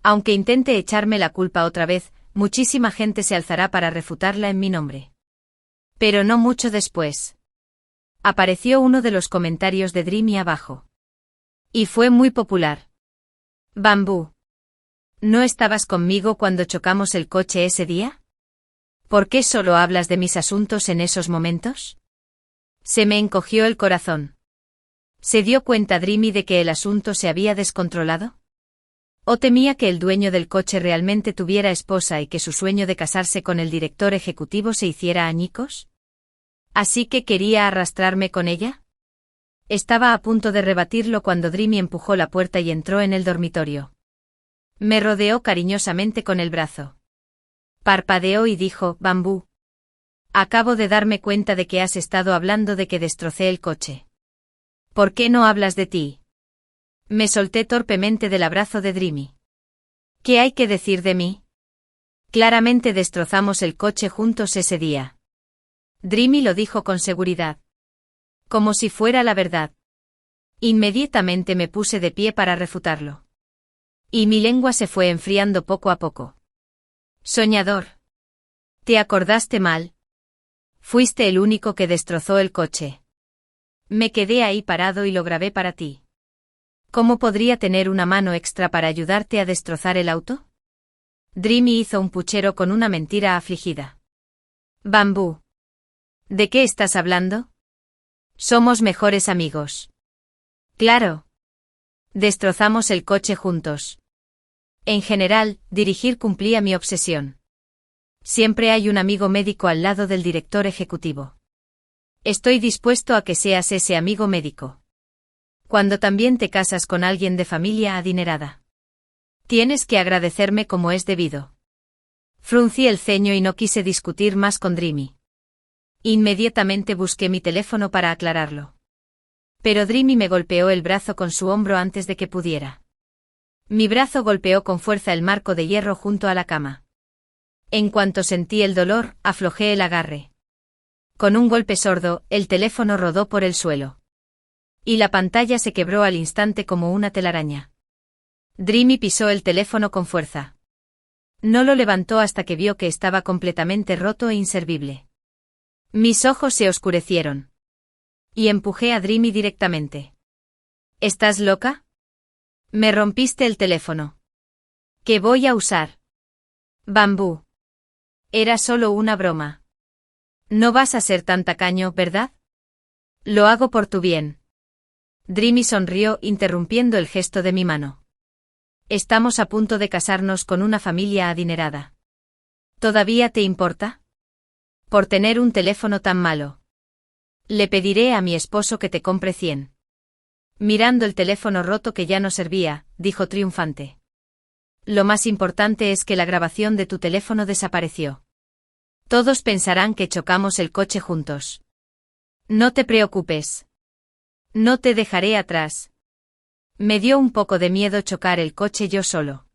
Aunque intente echarme la culpa otra vez, muchísima gente se alzará para refutarla en mi nombre. Pero no mucho después. Apareció uno de los comentarios de Dreamy abajo. Y fue muy popular. Bambú. ¿No estabas conmigo cuando chocamos el coche ese día? ¿Por qué solo hablas de mis asuntos en esos momentos? Se me encogió el corazón. ¿Se dio cuenta Dreamy de que el asunto se había descontrolado? ¿O temía que el dueño del coche realmente tuviera esposa y que su sueño de casarse con el director ejecutivo se hiciera añicos? ¿Así que quería arrastrarme con ella? Estaba a punto de rebatirlo cuando Dreamy empujó la puerta y entró en el dormitorio. Me rodeó cariñosamente con el brazo. Parpadeó y dijo, Bambú. Acabo de darme cuenta de que has estado hablando de que destrocé el coche. ¿Por qué no hablas de ti? Me solté torpemente del abrazo de Dreamy. ¿Qué hay que decir de mí? Claramente destrozamos el coche juntos ese día. Dreamy lo dijo con seguridad. Como si fuera la verdad. Inmediatamente me puse de pie para refutarlo. Y mi lengua se fue enfriando poco a poco. Soñador. ¿Te acordaste mal? Fuiste el único que destrozó el coche. Me quedé ahí parado y lo grabé para ti. ¿Cómo podría tener una mano extra para ayudarte a destrozar el auto? Dreamy hizo un puchero con una mentira afligida. Bambú. ¿De qué estás hablando? Somos mejores amigos. Claro. Destrozamos el coche juntos. En general, dirigir cumplía mi obsesión. Siempre hay un amigo médico al lado del director ejecutivo. Estoy dispuesto a que seas ese amigo médico. Cuando también te casas con alguien de familia adinerada. Tienes que agradecerme como es debido. Fruncí el ceño y no quise discutir más con Dreamy. Inmediatamente busqué mi teléfono para aclararlo. Pero Dreamy me golpeó el brazo con su hombro antes de que pudiera. Mi brazo golpeó con fuerza el marco de hierro junto a la cama. En cuanto sentí el dolor, aflojé el agarre. Con un golpe sordo, el teléfono rodó por el suelo. Y la pantalla se quebró al instante como una telaraña. Dreamy pisó el teléfono con fuerza. No lo levantó hasta que vio que estaba completamente roto e inservible. Mis ojos se oscurecieron. Y empujé a Dreamy directamente. ¿Estás loca? Me rompiste el teléfono. ¿Qué voy a usar? Bambú. Era solo una broma. No vas a ser tan tacaño, ¿verdad? Lo hago por tu bien. Dreamy sonrió, interrumpiendo el gesto de mi mano. Estamos a punto de casarnos con una familia adinerada. ¿Todavía te importa? Por tener un teléfono tan malo. Le pediré a mi esposo que te compre 100. Mirando el teléfono roto que ya no servía, dijo triunfante. Lo más importante es que la grabación de tu teléfono desapareció. Todos pensarán que chocamos el coche juntos. No te preocupes. No te dejaré atrás. Me dio un poco de miedo chocar el coche yo solo.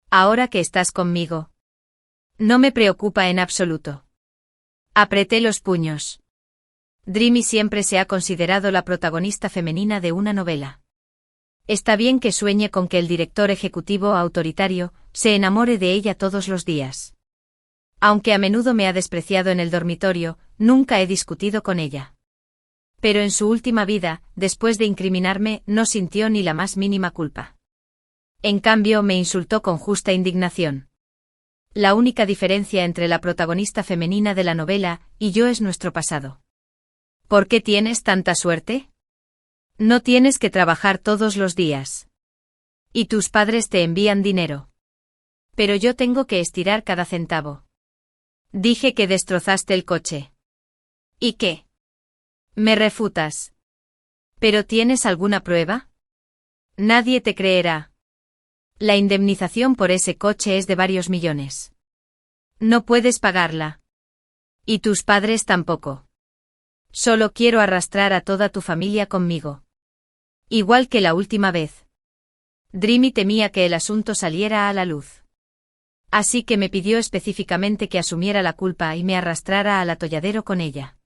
Ahora que estás conmigo. No me preocupa en absoluto. Apreté los puños. Dreamy siempre se ha considerado la protagonista femenina de una novela. Está bien que sueñe con que el director ejecutivo autoritario se enamore de ella todos los días. Aunque a menudo me ha despreciado en el dormitorio, nunca he discutido con ella. Pero en su última vida, después de incriminarme, no sintió ni la más mínima culpa. En cambio, me insultó con justa indignación. La única diferencia entre la protagonista femenina de la novela y yo es nuestro pasado. ¿Por qué tienes tanta suerte? No tienes que trabajar todos los días. Y tus padres te envían dinero. Pero yo tengo que estirar cada centavo. Dije que destrozaste el coche. ¿Y qué? Me refutas. ¿Pero tienes alguna prueba? Nadie te creerá. La indemnización por ese coche es de varios millones. No puedes pagarla. Y tus padres tampoco. Solo quiero arrastrar a toda tu familia conmigo. Igual que la última vez. Dreamy temía que el asunto saliera a la luz. Así que me pidió específicamente que asumiera la culpa y me arrastrara al atolladero con ella.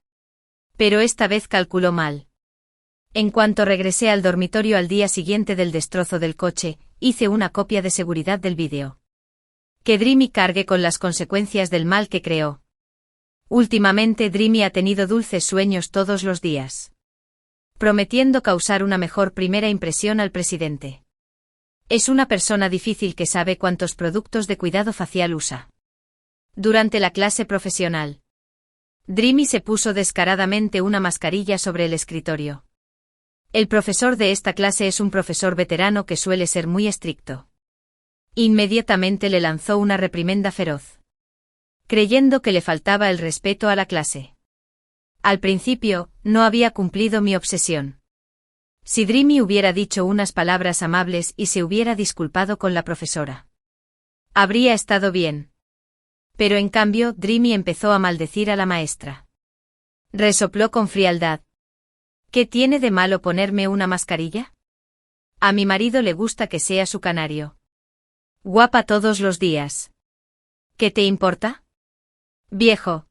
Pero esta vez calculó mal. En cuanto regresé al dormitorio al día siguiente del destrozo del coche, hice una copia de seguridad del vídeo. Que Dreamy cargue con las consecuencias del mal que creó. Últimamente Dreamy ha tenido dulces sueños todos los días. Prometiendo causar una mejor primera impresión al presidente. Es una persona difícil que sabe cuántos productos de cuidado facial usa. Durante la clase profesional, Dreamy se puso descaradamente una mascarilla sobre el escritorio. El profesor de esta clase es un profesor veterano que suele ser muy estricto. Inmediatamente le lanzó una reprimenda feroz. Creyendo que le faltaba el respeto a la clase. Al principio, no había cumplido mi obsesión. Si Dreamy hubiera dicho unas palabras amables y se hubiera disculpado con la profesora, habría estado bien. Pero en cambio, Dreamy empezó a maldecir a la maestra. Resopló con frialdad. ¿Qué tiene de malo ponerme una mascarilla? A mi marido le gusta que sea su canario. Guapa todos los días. ¿Qué te importa? Viejo.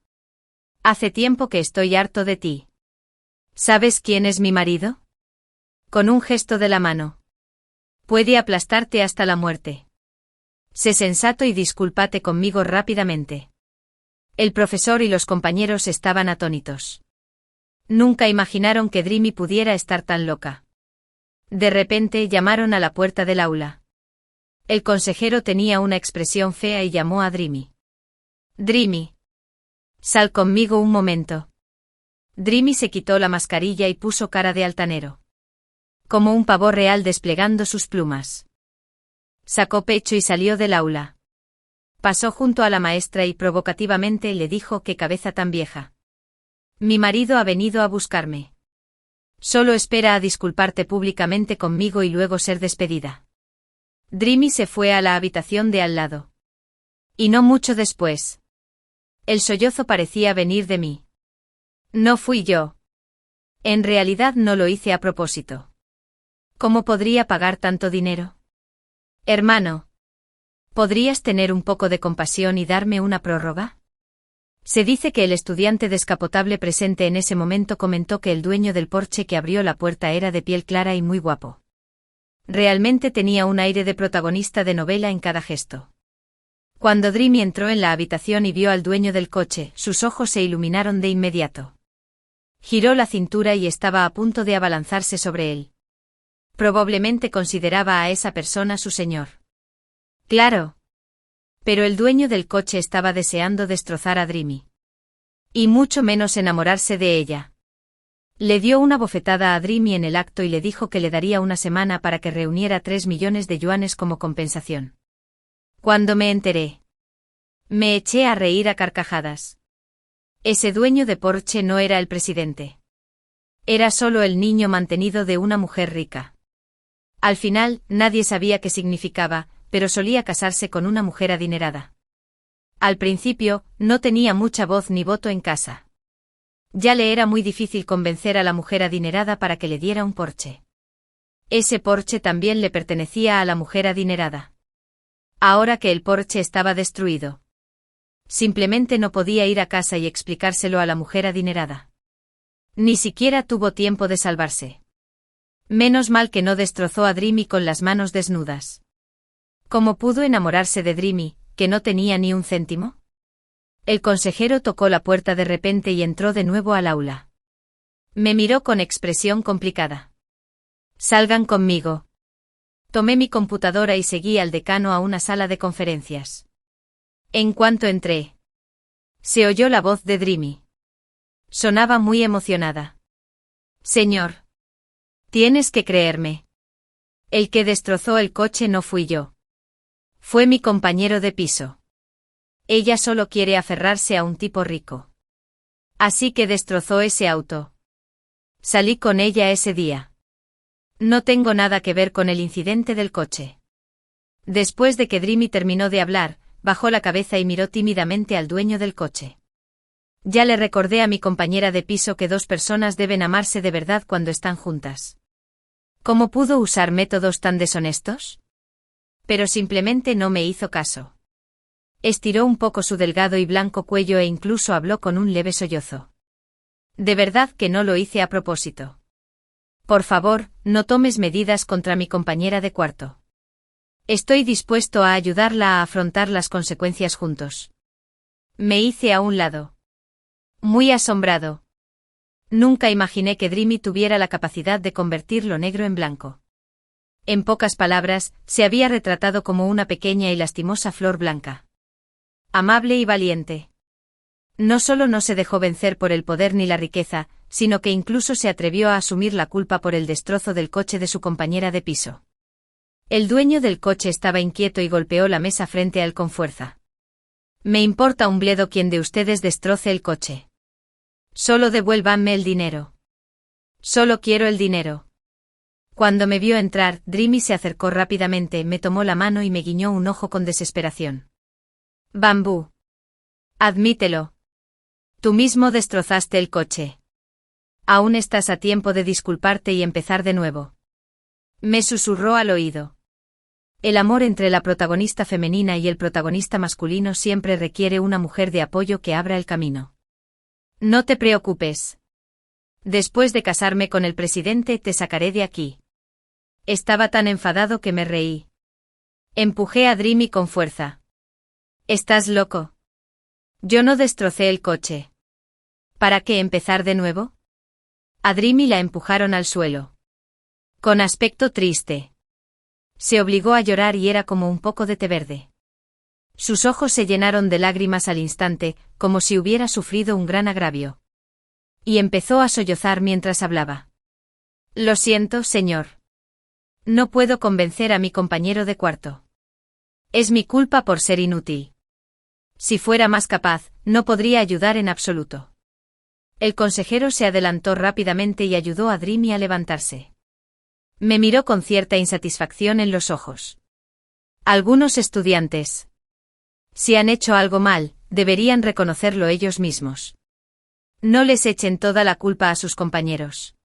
Hace tiempo que estoy harto de ti. ¿Sabes quién es mi marido? Con un gesto de la mano. Puede aplastarte hasta la muerte. Sé sensato y discúlpate conmigo rápidamente. El profesor y los compañeros estaban atónitos. Nunca imaginaron que Dreamy pudiera estar tan loca. De repente llamaron a la puerta del aula. El consejero tenía una expresión fea y llamó a Dreamy. Dreamy. Sal conmigo un momento. Dreamy se quitó la mascarilla y puso cara de altanero. Como un pavo real desplegando sus plumas. Sacó pecho y salió del aula. Pasó junto a la maestra y provocativamente le dijo: «¿Qué cabeza tan vieja? Mi marido ha venido a buscarme. Solo espera a disculparte públicamente conmigo y luego ser despedida». Dreamy se fue a la habitación de al lado. Y no mucho después. El sollozo parecía venir de mí. No fui yo. En realidad no lo hice a propósito. ¿Cómo podría pagar tanto dinero? Hermano. ¿Podrías tener un poco de compasión y darme una prórroga? Se dice que el estudiante descapotable presente en ese momento comentó que el dueño del Porsche que abrió la puerta era de piel clara y muy guapo. Realmente tenía un aire de protagonista de novela en cada gesto. Cuando Dreamy entró en la habitación y vio al dueño del coche, sus ojos se iluminaron de inmediato. Giró la cintura y estaba a punto de abalanzarse sobre él. Probablemente consideraba a esa persona su señor. Claro. Pero el dueño del coche estaba deseando destrozar a Dreamy. Y mucho menos enamorarse de ella. Le dio una bofetada a Dreamy en el acto y le dijo que le daría una semana para que reuniera 3 millones de yuanes como compensación. Cuando me enteré, me eché a reír a carcajadas. Ese dueño de Porsche no era el presidente. Era solo el niño mantenido de una mujer rica. Al final, nadie sabía qué significaba, pero solía casarse con una mujer adinerada. Al principio, no tenía mucha voz ni voto en casa. Ya le era muy difícil convencer a la mujer adinerada para que le diera un Porsche. Ese Porsche también le pertenecía a la mujer adinerada. Ahora que el Porsche estaba destruido, simplemente no podía ir a casa y explicárselo a la mujer adinerada. Ni siquiera tuvo tiempo de salvarse. Menos mal que no destrozó a Dreamy con las manos desnudas. ¿Cómo pudo enamorarse de Dreamy, que no tenía ni un céntimo? El consejero tocó la puerta de repente y entró de nuevo al aula. Me miró con expresión complicada. Salgan conmigo. Tomé mi computadora y seguí al decano a una sala de conferencias. En cuanto entré, se oyó la voz de Dreamy. Sonaba muy emocionada. Señor, tienes que creerme. El que destrozó el coche no fui yo. Fue mi compañero de piso. Ella solo quiere aferrarse a un tipo rico. Así que destrozó ese auto. Salí con ella ese día. No tengo nada que ver con el incidente del coche. Después de que Dreamy terminó de hablar, bajó la cabeza y miró tímidamente al dueño del coche. Ya le recordé a mi compañera de piso que dos personas deben amarse de verdad cuando están juntas. ¿Cómo pudo usar métodos tan deshonestos? Pero simplemente no me hizo caso. Estiró un poco su delgado y blanco cuello e incluso habló con un leve sollozo. De verdad que no lo hice a propósito. Por favor, no tomes medidas contra mi compañera de cuarto. Estoy dispuesto a ayudarla a afrontar las consecuencias juntos. Me hice a un lado. Muy asombrado. Nunca imaginé que Dreamy tuviera la capacidad de convertir lo negro en blanco. En pocas palabras, se había retratado como una pequeña y lastimosa flor blanca. Amable y valiente. No solo no se dejó vencer por el poder ni la riqueza, sino que incluso se atrevió a asumir la culpa por el destrozo del coche de su compañera de piso. El dueño del coche estaba inquieto y golpeó la mesa frente a él con fuerza. Me importa un bledo quien de ustedes destroce el coche. Solo devuélvanme el dinero. Solo quiero el dinero. Cuando me vio entrar, Dreamy se acercó rápidamente, me tomó la mano y me guiñó un ojo con desesperación. Bambú. Admítelo. Tú mismo destrozaste el coche. Aún estás a tiempo de disculparte y empezar de nuevo. Me susurró al oído. El amor entre la protagonista femenina y el protagonista masculino siempre requiere una mujer de apoyo que abra el camino. No te preocupes. Después de casarme con el presidente te sacaré de aquí. Estaba tan enfadado que me reí. Empujé a Dreamy con fuerza. ¿Estás loco? Yo no destrocé el coche. ¿Para qué empezar de nuevo? A Dreamy la empujaron al suelo. Con aspecto triste. Se obligó a llorar y era como un poco de té verde. Sus ojos se llenaron de lágrimas al instante, como si hubiera sufrido un gran agravio. Y empezó a sollozar mientras hablaba. Lo siento, señor. No puedo convencer a mi compañero de cuarto. Es mi culpa por ser inútil. Si fuera más capaz, no podría ayudar en absoluto. El consejero se adelantó rápidamente y ayudó a Dreamy a levantarse. Me miró con cierta insatisfacción en los ojos. Algunos estudiantes, si han hecho algo mal, deberían reconocerlo ellos mismos. No les echen toda la culpa a sus compañeros.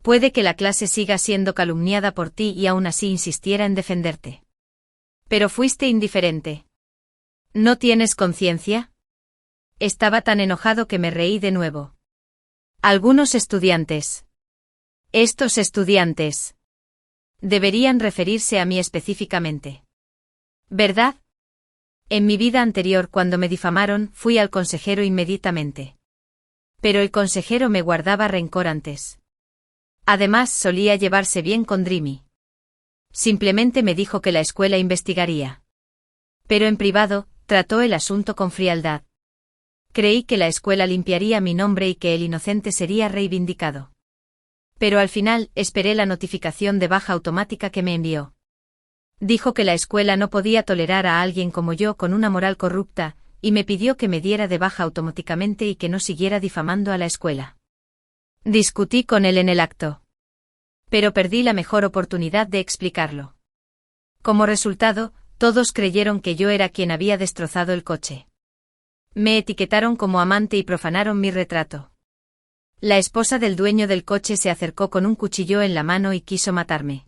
Puede que la clase siga siendo calumniada por ti y aún así insistiera en defenderte. Pero fuiste indiferente. ¿No tienes conciencia? Estaba tan enojado que me reí de nuevo. Algunos estudiantes. Estos estudiantes. Deberían referirse a mí específicamente. ¿Verdad? En mi vida anterior, cuando me difamaron, fui al consejero inmediatamente. Pero el consejero me guardaba rencor antes. Además, solía llevarse bien con Dreamy. Simplemente me dijo que la escuela investigaría. Pero en privado, trató el asunto con frialdad. Creí que la escuela limpiaría mi nombre y que el inocente sería reivindicado. Pero al final, esperé la notificación de baja automática que me envió. Dijo que la escuela no podía tolerar a alguien como yo con una moral corrupta, y me pidió que me diera de baja automáticamente y que no siguiera difamando a la escuela. Discutí con él en el acto. Pero perdí la mejor oportunidad de explicarlo. Como resultado, todos creyeron que yo era quien había destrozado el coche. Me etiquetaron como amante y profanaron mi retrato. La esposa del dueño del coche se acercó con un cuchillo en la mano y quiso matarme.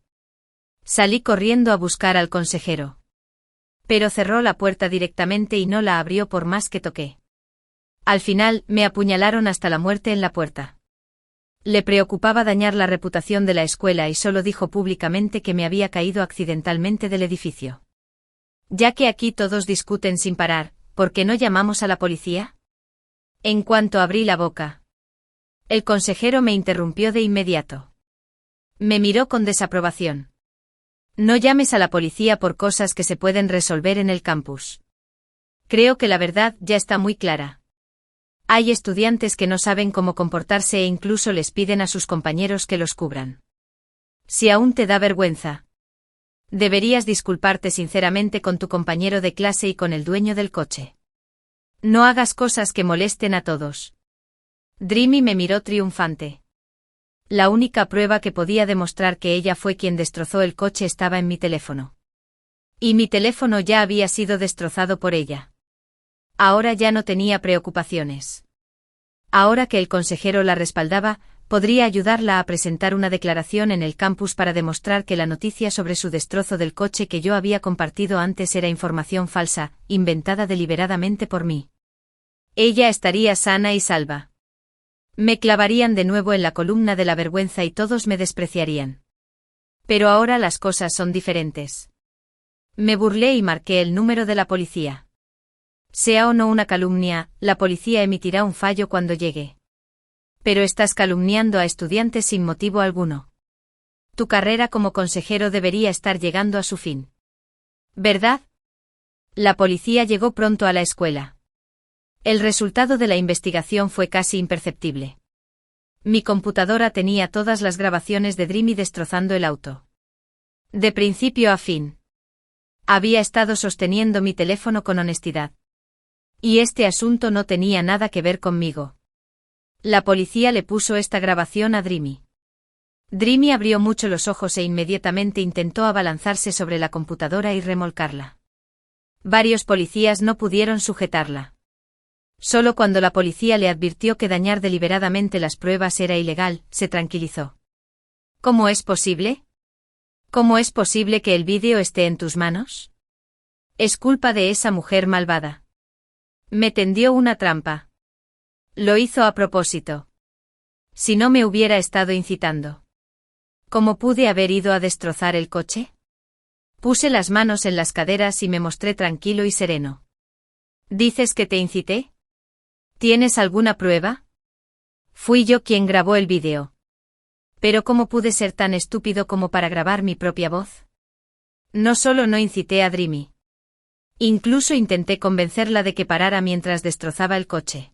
Salí corriendo a buscar al consejero. Pero cerró la puerta directamente y no la abrió por más que toqué. Al final, me apuñalaron hasta la muerte en la puerta. Le preocupaba dañar la reputación de la escuela y solo dijo públicamente que me había caído accidentalmente del edificio. Ya que aquí todos discuten sin parar, ¿por qué no llamamos a la policía? En cuanto abrí la boca, el consejero me interrumpió de inmediato. Me miró con desaprobación. No llames a la policía por cosas que se pueden resolver en el campus. Creo que la verdad ya está muy clara. Hay estudiantes que no saben cómo comportarse e incluso les piden a sus compañeros que los cubran. Si aún te da vergüenza, deberías disculparte sinceramente con tu compañero de clase y con el dueño del coche. No hagas cosas que molesten a todos. Dreamy me miró triunfante. La única prueba que podía demostrar que ella fue quien destrozó el coche estaba en mi teléfono. Y mi teléfono ya había sido destrozado por ella. Ahora ya no tenía preocupaciones. Ahora que el consejero la respaldaba, podría ayudarla a presentar una declaración en el campus para demostrar que la noticia sobre su destrozo del coche que yo había compartido antes era información falsa, inventada deliberadamente por mí. Ella estaría sana y salva. Me clavarían de nuevo en la columna de la vergüenza y todos me despreciarían. Pero ahora las cosas son diferentes. Me burlé y marqué el número de la policía. Sea o no una calumnia, la policía emitirá un fallo cuando llegue. Pero estás calumniando a estudiantes sin motivo alguno. Tu carrera como consejero debería estar llegando a su fin. ¿Verdad? La policía llegó pronto a la escuela. El resultado de la investigación fue casi imperceptible. Mi computadora tenía todas las grabaciones de Dreamy destrozando el auto. De principio a fin. Había estado sosteniendo mi teléfono con honestidad. Y este asunto no tenía nada que ver conmigo. La policía le puso esta grabación a Dreamy. Dreamy abrió mucho los ojos e inmediatamente intentó abalanzarse sobre la computadora y remolcarla. Varios policías no pudieron sujetarla. Solo cuando la policía le advirtió que dañar deliberadamente las pruebas era ilegal, se tranquilizó. ¿Cómo es posible? ¿Cómo es posible que el vídeo esté en tus manos? Es culpa de esa mujer malvada. Me tendió una trampa. Lo hizo a propósito. Si no me hubiera estado incitando. ¿Cómo pude haber ido a destrozar el coche? Puse las manos en las caderas y me mostré tranquilo y sereno. ¿Dices que te incité? ¿Tienes alguna prueba? Fui yo quien grabó el vídeo. Pero ¿cómo pude ser tan estúpido como para grabar mi propia voz? No solo no incité a Dreamy. Incluso intenté convencerla de que parara mientras destrozaba el coche.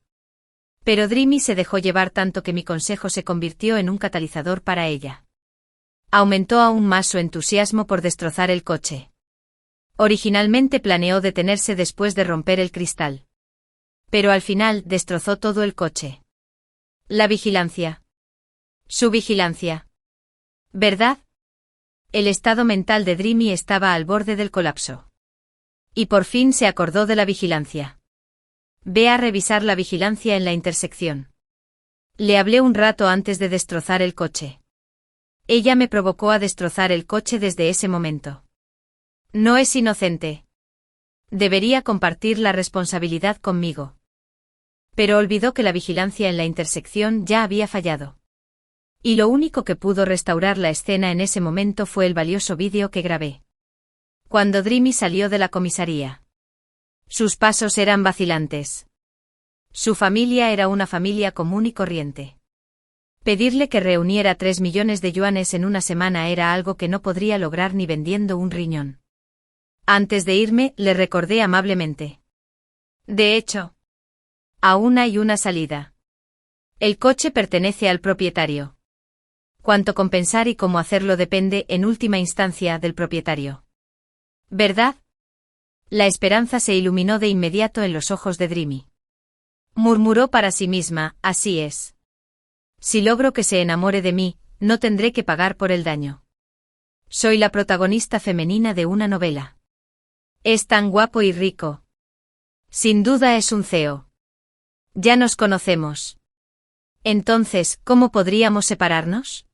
Pero Dreamy se dejó llevar tanto que mi consejo se convirtió en un catalizador para ella. Aumentó aún más su entusiasmo por destrozar el coche. Originalmente planeó detenerse después de romper el cristal. Pero al final destrozó todo el coche. La vigilancia. Su vigilancia. ¿Verdad? El estado mental de Dreamy estaba al borde del colapso. Y por fin se acordó de la vigilancia. Ve a revisar la vigilancia en la intersección. Le hablé un rato antes de destrozar el coche. Ella me provocó a destrozar el coche desde ese momento. No es inocente. Debería compartir la responsabilidad conmigo. Pero olvidó que la vigilancia en la intersección ya había fallado. Y lo único que pudo restaurar la escena en ese momento fue el valioso vídeo que grabé. Cuando Dreamy salió de la comisaría. Sus pasos eran vacilantes. Su familia era una familia común y corriente. Pedirle que reuniera 3 millones de yuanes en una semana era algo que no podría lograr ni vendiendo un riñón. Antes de irme, le recordé amablemente. De hecho, aún hay una salida. El coche pertenece al propietario. Cuánto compensar y cómo hacerlo depende, en última instancia, del propietario. ¿Verdad? La esperanza se iluminó de inmediato en los ojos de Dreamy. Murmuró para sí misma, así es. Si logro que se enamore de mí, no tendré que pagar por el daño. Soy la protagonista femenina de una novela. Es tan guapo y rico. Sin duda es un CEO. Ya nos conocemos. Entonces, ¿cómo podríamos separarnos?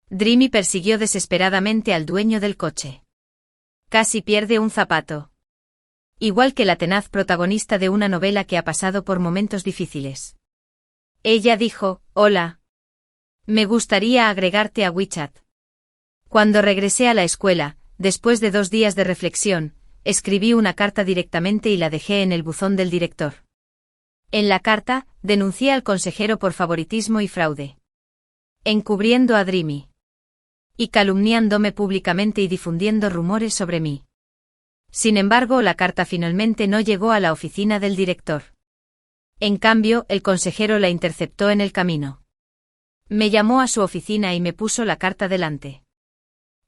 Dreamy persiguió desesperadamente al dueño del coche. Casi pierde un zapato. Igual que la tenaz protagonista de una novela que ha pasado por momentos difíciles. Ella dijo, hola. Me gustaría agregarte a WeChat. Cuando regresé a la escuela, después de 2 días de reflexión, escribí una carta directamente y la dejé en el buzón del director. En la carta, denuncié al consejero por favoritismo y fraude. Encubriendo a Dreamy. Y calumniándome públicamente y difundiendo rumores sobre mí. Sin embargo, la carta finalmente no llegó a la oficina del director. En cambio, el consejero la interceptó en el camino. Me llamó a su oficina y me puso la carta delante.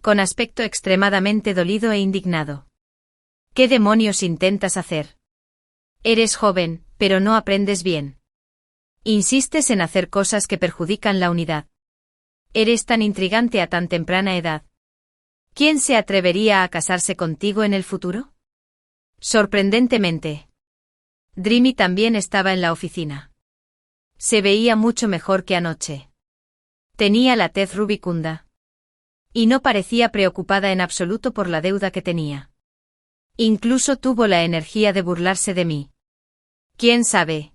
Con aspecto extremadamente dolido e indignado. ¿Qué demonios intentas hacer? Eres joven, pero no aprendes bien. Insistes en hacer cosas que perjudican la unidad. Eres tan intrigante a tan temprana edad. ¿Quién se atrevería a casarse contigo en el futuro? Sorprendentemente. Dreamy también estaba en la oficina. Se veía mucho mejor que anoche. Tenía la tez rubicunda. Y no parecía preocupada en absoluto por la deuda que tenía. Incluso tuvo la energía de burlarse de mí. ¿Quién sabe?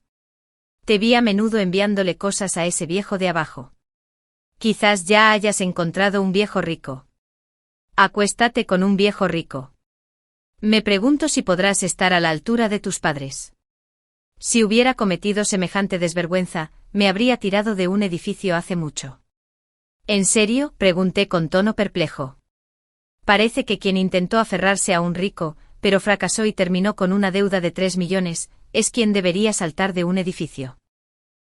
Te vi a menudo enviándole cosas a ese viejo de abajo. Quizás ya hayas encontrado un viejo rico. Acuéstate con un viejo rico. Me pregunto si podrás estar a la altura de tus padres. Si hubiera cometido semejante desvergüenza, me habría tirado de un edificio hace mucho. ¿En serio?, pregunté con tono perplejo. Parece que quien intentó aferrarse a un rico, pero fracasó y terminó con una deuda de 3 millones, es quien debería saltar de un edificio.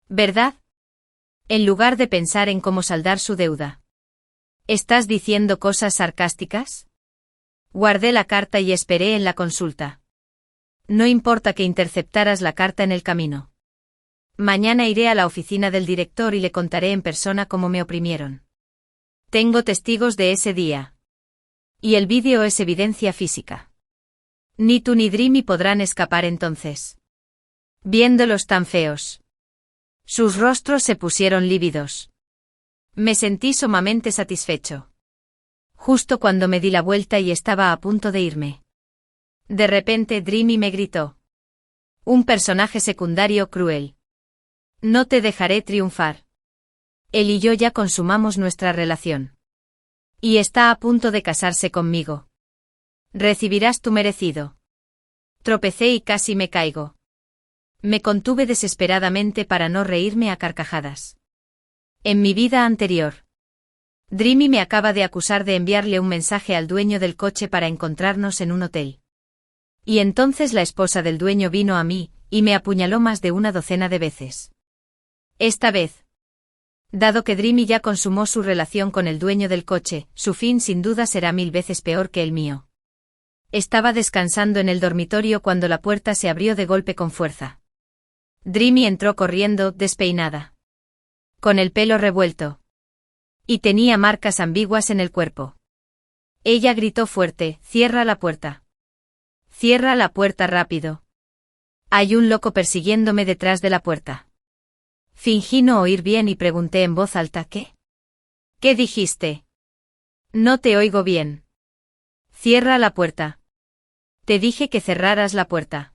¿Verdad? En lugar de pensar en cómo saldar su deuda. ¿Estás diciendo cosas sarcásticas? Guardé la carta y esperé en la consulta. No importa que interceptaras la carta en el camino. Mañana iré a la oficina del director y le contaré en persona cómo me oprimieron. Tengo testigos de ese día. Y el vídeo es evidencia física. Ni tú ni Dreamy podrán escapar entonces. Viéndolos tan feos. Sus rostros se pusieron lívidos. Me sentí sumamente satisfecho. Justo cuando me di la vuelta y estaba a punto de irme. De repente Dreamy me gritó. Un personaje secundario cruel. No te dejaré triunfar. Él y yo ya consumamos nuestra relación. Y está a punto de casarse conmigo. Recibirás tu merecido. Tropecé y casi me caigo. Me contuve desesperadamente para no reírme a carcajadas. En mi vida anterior. Dreamy me acaba de acusar de enviarle un mensaje al dueño del coche para encontrarnos en un hotel. Y entonces la esposa del dueño vino a mí, y me apuñaló más de una docena de veces. Esta vez. Dado que Dreamy ya consumó su relación con el dueño del coche, su fin sin duda será 1000 veces peor que el mío. Estaba descansando en el dormitorio cuando la puerta se abrió de golpe con fuerza. Dreamy entró corriendo, despeinada. Con el pelo revuelto. Y tenía marcas ambiguas en el cuerpo. Ella gritó fuerte, cierra la puerta. Cierra la puerta rápido. Hay un loco persiguiéndome detrás de la puerta. Fingí no oír bien y pregunté en voz alta, ¿qué? ¿Qué dijiste? No te oigo bien. Cierra la puerta. Te dije que cerraras la puerta.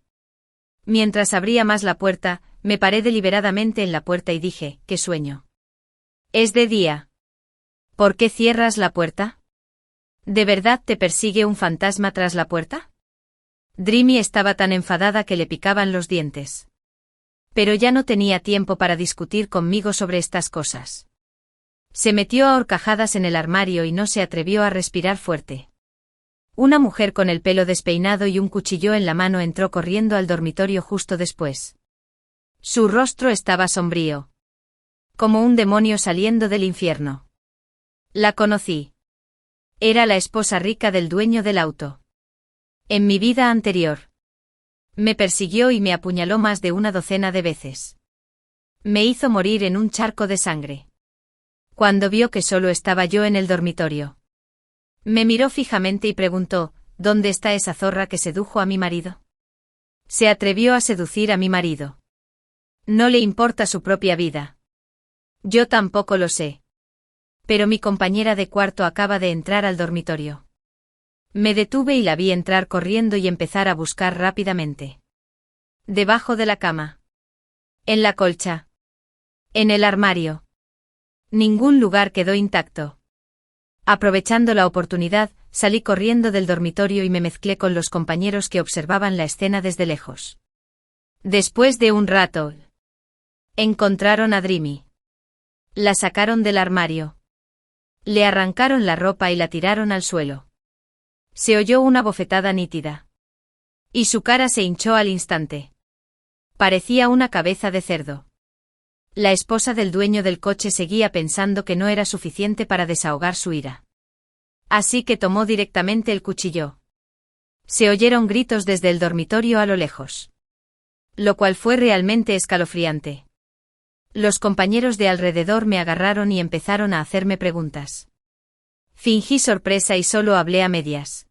Mientras abría más la puerta, me paré deliberadamente en la puerta y dije, ¿qué sueño? Es de día. ¿Por qué cierras la puerta? ¿De verdad te persigue un fantasma tras la puerta? Dreamy estaba tan enfadada que le picaban los dientes. Pero ya no tenía tiempo para discutir conmigo sobre estas cosas. Se metió a horcajadas en el armario y no se atrevió a respirar fuerte. Una mujer con el pelo despeinado y un cuchillo en la mano entró corriendo al dormitorio justo después. Su rostro estaba sombrío. Como un demonio saliendo del infierno. La conocí. Era la esposa rica del dueño del auto. En mi vida anterior. Me persiguió y me apuñaló más de una docena de veces. Me hizo morir en un charco de sangre. Cuando vio que solo estaba yo en el dormitorio. Me miró fijamente y preguntó, ¿dónde está esa zorra que sedujo a mi marido? Se atrevió a seducir a mi marido. No le importa su propia vida. Yo tampoco lo sé. Pero mi compañera de cuarto acaba de entrar al dormitorio. Me detuve y la vi entrar corriendo y empezar a buscar rápidamente. Debajo de la cama. En la colcha. En el armario. Ningún lugar quedó intacto. Aprovechando la oportunidad, salí corriendo del dormitorio y me mezclé con los compañeros que observaban la escena desde lejos. Después de un rato, encontraron a Dreamy. La sacaron del armario. Le arrancaron la ropa y la tiraron al suelo. Se oyó una bofetada nítida. Y su cara se hinchó al instante. Parecía una cabeza de cerdo. La esposa del dueño del coche seguía pensando que no era suficiente para desahogar su ira. Así que tomó directamente el cuchillo. Se oyeron gritos desde el dormitorio a lo lejos. Lo cual fue realmente escalofriante. Los compañeros de alrededor me agarraron y empezaron a hacerme preguntas. Fingí sorpresa y solo hablé a medias.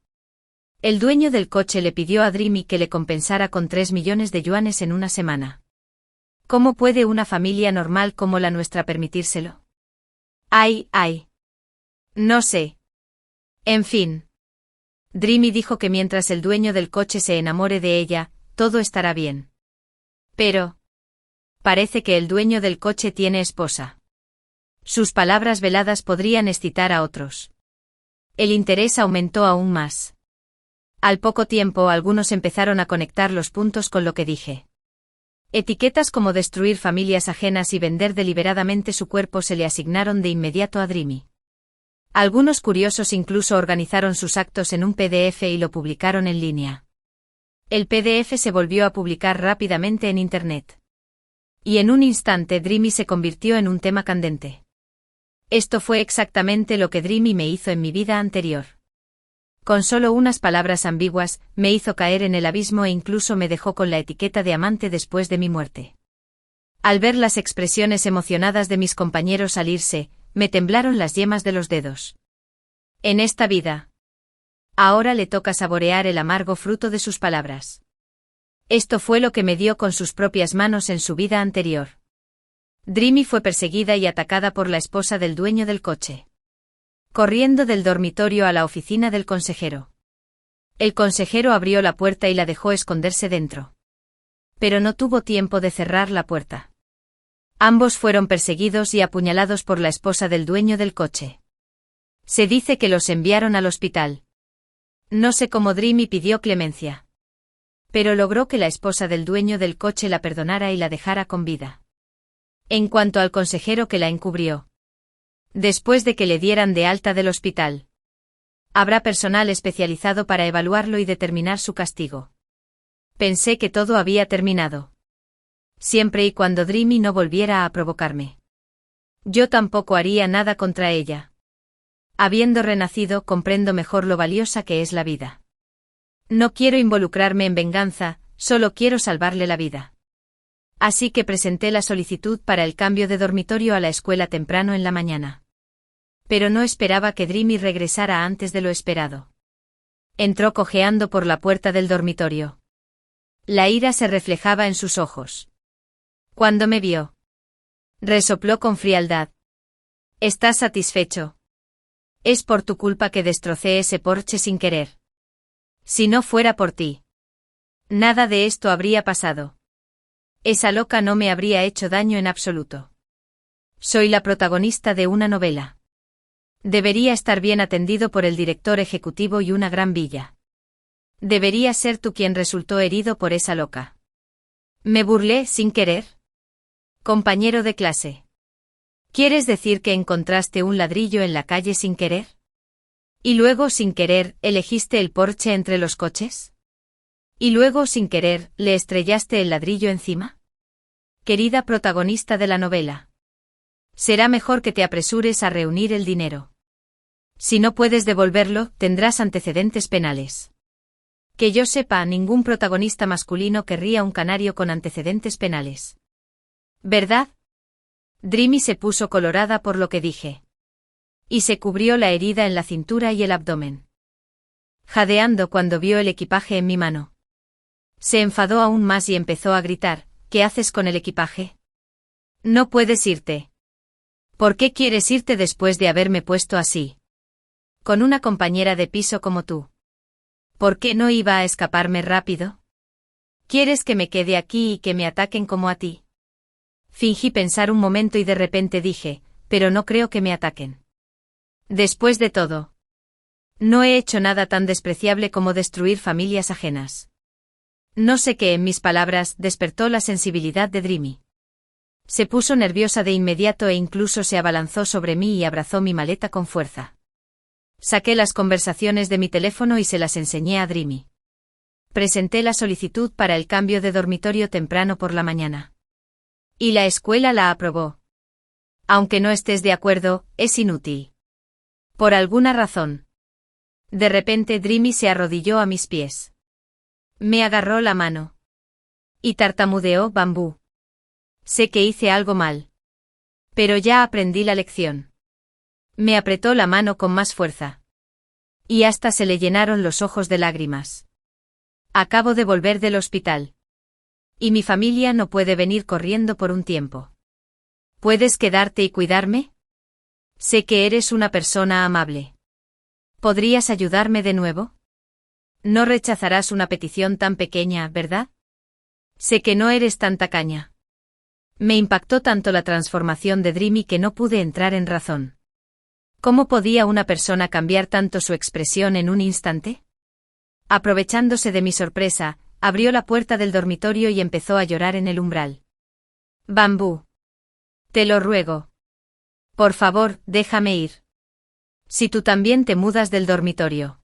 El dueño del coche le pidió a Dreamy que le compensara con 3 millones de yuanes en una semana. ¿Cómo puede una familia normal como la nuestra permitírselo? Ay. No sé. En fin. Dreamy dijo que mientras el dueño del coche se enamore de ella, todo estará bien. Pero parece que el dueño del coche tiene esposa. Sus palabras veladas podrían excitar a otros. El interés aumentó aún más. Al poco tiempo algunos empezaron a conectar los puntos con lo que dije. Etiquetas como destruir familias ajenas y vender deliberadamente su cuerpo se le asignaron de inmediato a Dreamy. Algunos curiosos incluso organizaron sus actos en un PDF y lo publicaron en línea. El PDF se volvió a publicar rápidamente en Internet. Y en un instante Dreamy se convirtió en un tema candente. Esto fue exactamente lo que Dreamy me hizo en mi vida anterior. Con solo unas palabras ambiguas, me hizo caer en el abismo e incluso me dejó con la etiqueta de amante después de mi muerte. Al ver las expresiones emocionadas de mis compañeros al irse, me temblaron las yemas de los dedos. En esta vida. Ahora le toca saborear el amargo fruto de sus palabras. Esto fue lo que me dio con sus propias manos en su vida anterior. Dreamy fue perseguida y atacada por la esposa del dueño del coche. Corriendo del dormitorio a la oficina del consejero. El consejero abrió la puerta y la dejó esconderse dentro. Pero no tuvo tiempo de cerrar la puerta. Ambos fueron perseguidos y apuñalados por la esposa del dueño del coche. Se dice que los enviaron al hospital. No sé cómo Dreamy pidió clemencia. Pero logró que la esposa del dueño del coche la perdonara y la dejara con vida. En cuanto al consejero que la encubrió. Después de que le dieran de alta del hospital. Habrá personal especializado para evaluarlo y determinar su castigo. Pensé que todo había terminado. Siempre y cuando Dreamy no volviera a provocarme. Yo tampoco haría nada contra ella. Habiendo renacido, comprendo mejor lo valiosa que es la vida. No quiero involucrarme en venganza, solo quiero salvarle la vida. Así que presenté la solicitud para el cambio de dormitorio a la escuela temprano en la mañana. Pero no esperaba que Dreamy regresara antes de lo esperado. Entró cojeando por la puerta del dormitorio. La ira se reflejaba en sus ojos. Cuando me vio, resopló con frialdad. ¿Estás satisfecho? Es por tu culpa que destrocé ese Porsche sin querer. Si no fuera por ti, nada de esto habría pasado. Esa loca no me habría hecho daño en absoluto. Soy la protagonista de una novela. Debería estar bien atendido por el director ejecutivo y una gran villa. Debería ser tú quien resultó herido por esa loca. Me burlé sin querer. Compañero de clase. ¿Quieres decir que encontraste un ladrillo en la calle sin querer? ¿Y luego sin querer elegiste el Porsche entre los coches? ¿Y luego sin querer le estrellaste el ladrillo encima? Querida protagonista de la novela. Será mejor que te apresures a reunir el dinero. Si no puedes devolverlo, tendrás antecedentes penales. Que yo sepa, ningún protagonista masculino querría un canario con antecedentes penales. ¿Verdad? Dreamy se puso colorada por lo que dije. Y se cubrió la herida en la cintura y el abdomen. Jadeando cuando vio el equipaje en mi mano. Se enfadó aún más y empezó a gritar: ¿Qué haces con el equipaje? No puedes irte. ¿Por qué quieres irte después de haberme puesto así? Con una compañera de piso como tú. ¿Por qué no iba a escaparme rápido? ¿Quieres que me quede aquí y que me ataquen como a ti? Fingí pensar un momento y de repente dije: pero no creo que me ataquen. Después de todo, no he hecho nada tan despreciable como destruir familias ajenas. No sé qué en mis palabras despertó la sensibilidad de Dreamy. Se puso nerviosa de inmediato e incluso se abalanzó sobre mí y abrazó mi maleta con fuerza. Saqué las conversaciones de mi teléfono y se las enseñé a Dreamy. Presenté la solicitud para el cambio de dormitorio temprano por la mañana. Y la escuela la aprobó. Aunque no estés de acuerdo, es inútil. Por alguna razón. De repente Dreamy se arrodilló a mis pies. Me agarró la mano. Y tartamudeó: Bambú. Sé que hice algo mal. Pero ya aprendí la lección. Me apretó la mano con más fuerza. Y hasta se le llenaron los ojos de lágrimas. Acabo de volver del hospital. Y mi familia no puede venir corriendo por un tiempo. ¿Puedes quedarte y cuidarme? Sé que eres una persona amable. ¿Podrías ayudarme de nuevo? No rechazarás una petición tan pequeña, ¿verdad? Sé que no eres tan tacaña. Me impactó tanto la transformación de Dreamy que no pude entrar en razón. ¿Cómo podía una persona cambiar tanto su expresión en un instante? Aprovechándose de mi sorpresa, abrió la puerta del dormitorio y empezó a llorar en el umbral. Bambú. Te lo ruego. Por favor, déjame ir. Si tú también te mudas del dormitorio,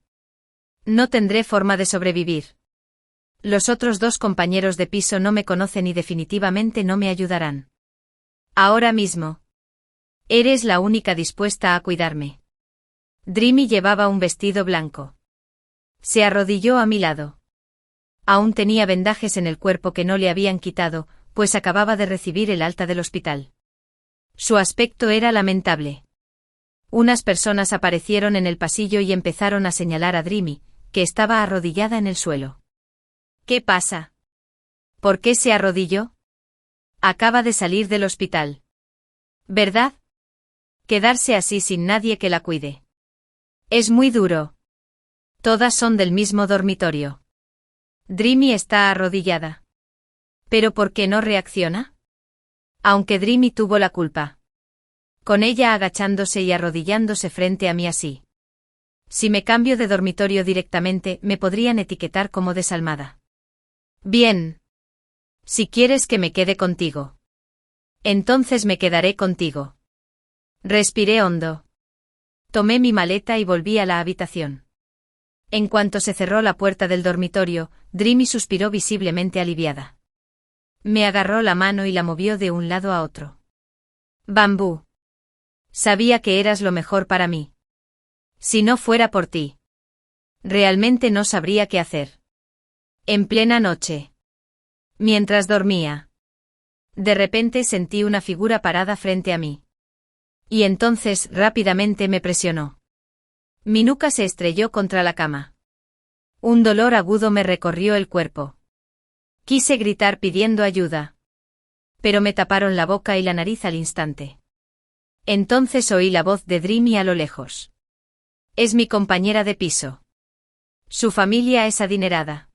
no tendré forma de sobrevivir. Los otros 2 compañeros de piso no me conocen y definitivamente no me ayudarán. Ahora mismo. Eres la única dispuesta a cuidarme. Dreamy llevaba un vestido blanco. Se arrodilló a mi lado. Aún tenía vendajes en el cuerpo que no le habían quitado, pues acababa de recibir el alta del hospital. Su aspecto era lamentable. Unas personas aparecieron en el pasillo y empezaron a señalar a Dreamy, que estaba arrodillada en el suelo. ¿Qué pasa? ¿Por qué se arrodilló? Acaba de salir del hospital. ¿Verdad? Quedarse así sin nadie que la cuide. Es muy duro. Todas son del mismo dormitorio. Dreamy está arrodillada. ¿Pero por qué no reacciona? Aunque Dreamy tuvo la culpa. Con ella agachándose y arrodillándose frente a mí así. Si me cambio de dormitorio directamente, me podrían etiquetar como desalmada. Bien. Si quieres que me quede contigo. Entonces me quedaré contigo. Respiré hondo. Tomé mi maleta y volví a la habitación. En cuanto se cerró la puerta del dormitorio, Dreamy suspiró visiblemente aliviada. Me agarró la mano y la movió de un lado a otro. Bambú. Sabía que eras lo mejor para mí. Si no fuera por ti, realmente no sabría qué hacer. En plena noche. Mientras dormía. De repente sentí una figura parada frente a mí. Y entonces rápidamente me presionó. Mi nuca se estrelló contra la cama. Un dolor agudo me recorrió el cuerpo. Quise gritar pidiendo ayuda. Pero me taparon la boca y la nariz al instante. Entonces oí la voz de Dreamy a lo lejos. Es mi compañera de piso. Su familia es adinerada.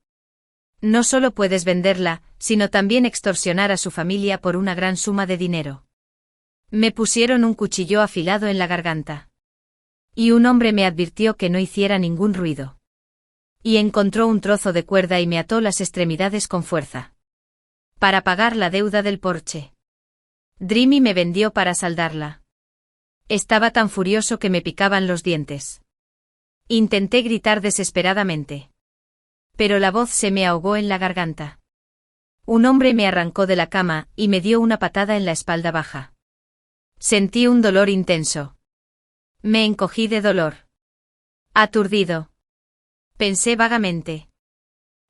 No solo puedes venderla, sino también extorsionar a su familia por una gran suma de dinero. Me pusieron un cuchillo afilado en la garganta. Y un hombre me advirtió que no hiciera ningún ruido. Y encontró un trozo de cuerda y me ató las extremidades con fuerza. Para pagar la deuda del porche. Dreamy me vendió para saldarla. Estaba tan furioso que me picaban los dientes. Intenté gritar desesperadamente. Pero la voz se me ahogó en la garganta. Un hombre me arrancó de la cama y me dio una patada en la espalda baja. Sentí un dolor intenso. Me encogí de dolor. Aturdido. Pensé vagamente.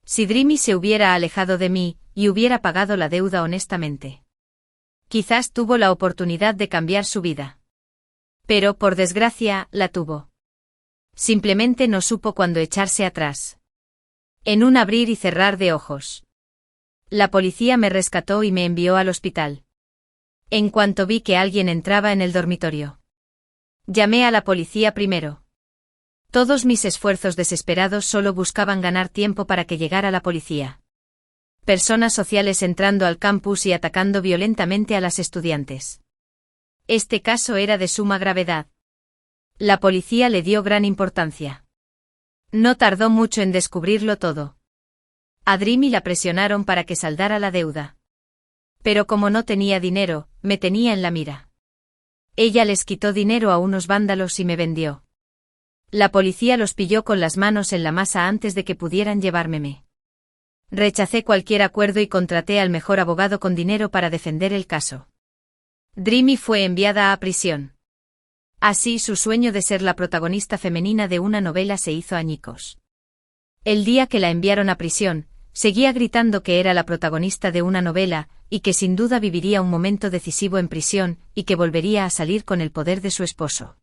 Si Dreamy se hubiera alejado de mí y hubiera pagado la deuda honestamente. Quizás tuvo la oportunidad de cambiar su vida. Pero, por desgracia, la tuvo. Simplemente no supo cuándo echarse atrás. En un abrir y cerrar de ojos. La policía me rescató y me envió al hospital. En cuanto vi que alguien entraba en el dormitorio. Llamé a la policía primero. Todos mis esfuerzos desesperados solo buscaban ganar tiempo para que llegara la policía. Personas sociales entrando al campus y atacando violentamente a las estudiantes. Este caso era de suma gravedad. La policía le dio gran importancia. No tardó mucho en descubrirlo todo. A Dreamy la presionaron para que saldara la deuda. Pero como no tenía dinero, me tenía en la mira. Ella les quitó dinero a unos vándalos y me vendió. La policía los pilló con las manos en la masa antes de que pudieran llevármeme. Rechacé cualquier acuerdo y contraté al mejor abogado con dinero para defender el caso. Dreamy fue enviada a prisión. Así su sueño de ser la protagonista femenina de una novela se hizo añicos. El día que la enviaron a prisión, seguía gritando que era la protagonista de una novela, y que sin duda viviría un momento decisivo en prisión, y que volvería a salir con el poder de su esposo.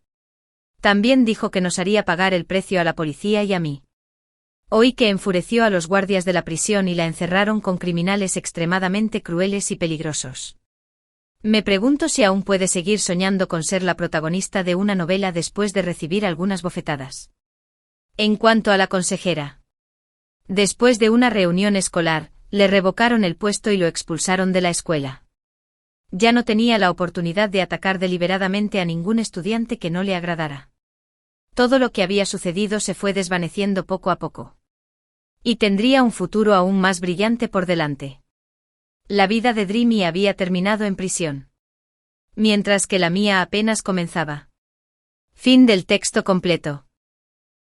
También dijo que nos haría pagar el precio a la policía y a mí. Oí que enfureció a los guardias de la prisión y la encerraron con criminales extremadamente crueles y peligrosos. Me pregunto si aún puede seguir soñando con ser la protagonista de una novela después de recibir algunas bofetadas. En cuanto a la consejera. Después de una reunión escolar, le revocaron el puesto y lo expulsaron de la escuela. Ya no tenía la oportunidad de atacar deliberadamente a ningún estudiante que no le agradara. Todo lo que había sucedido se fue desvaneciendo poco a poco. Y tendría un futuro aún más brillante por delante. La vida de Dreamy había terminado en prisión. Mientras que la mía apenas comenzaba. Fin del texto completo.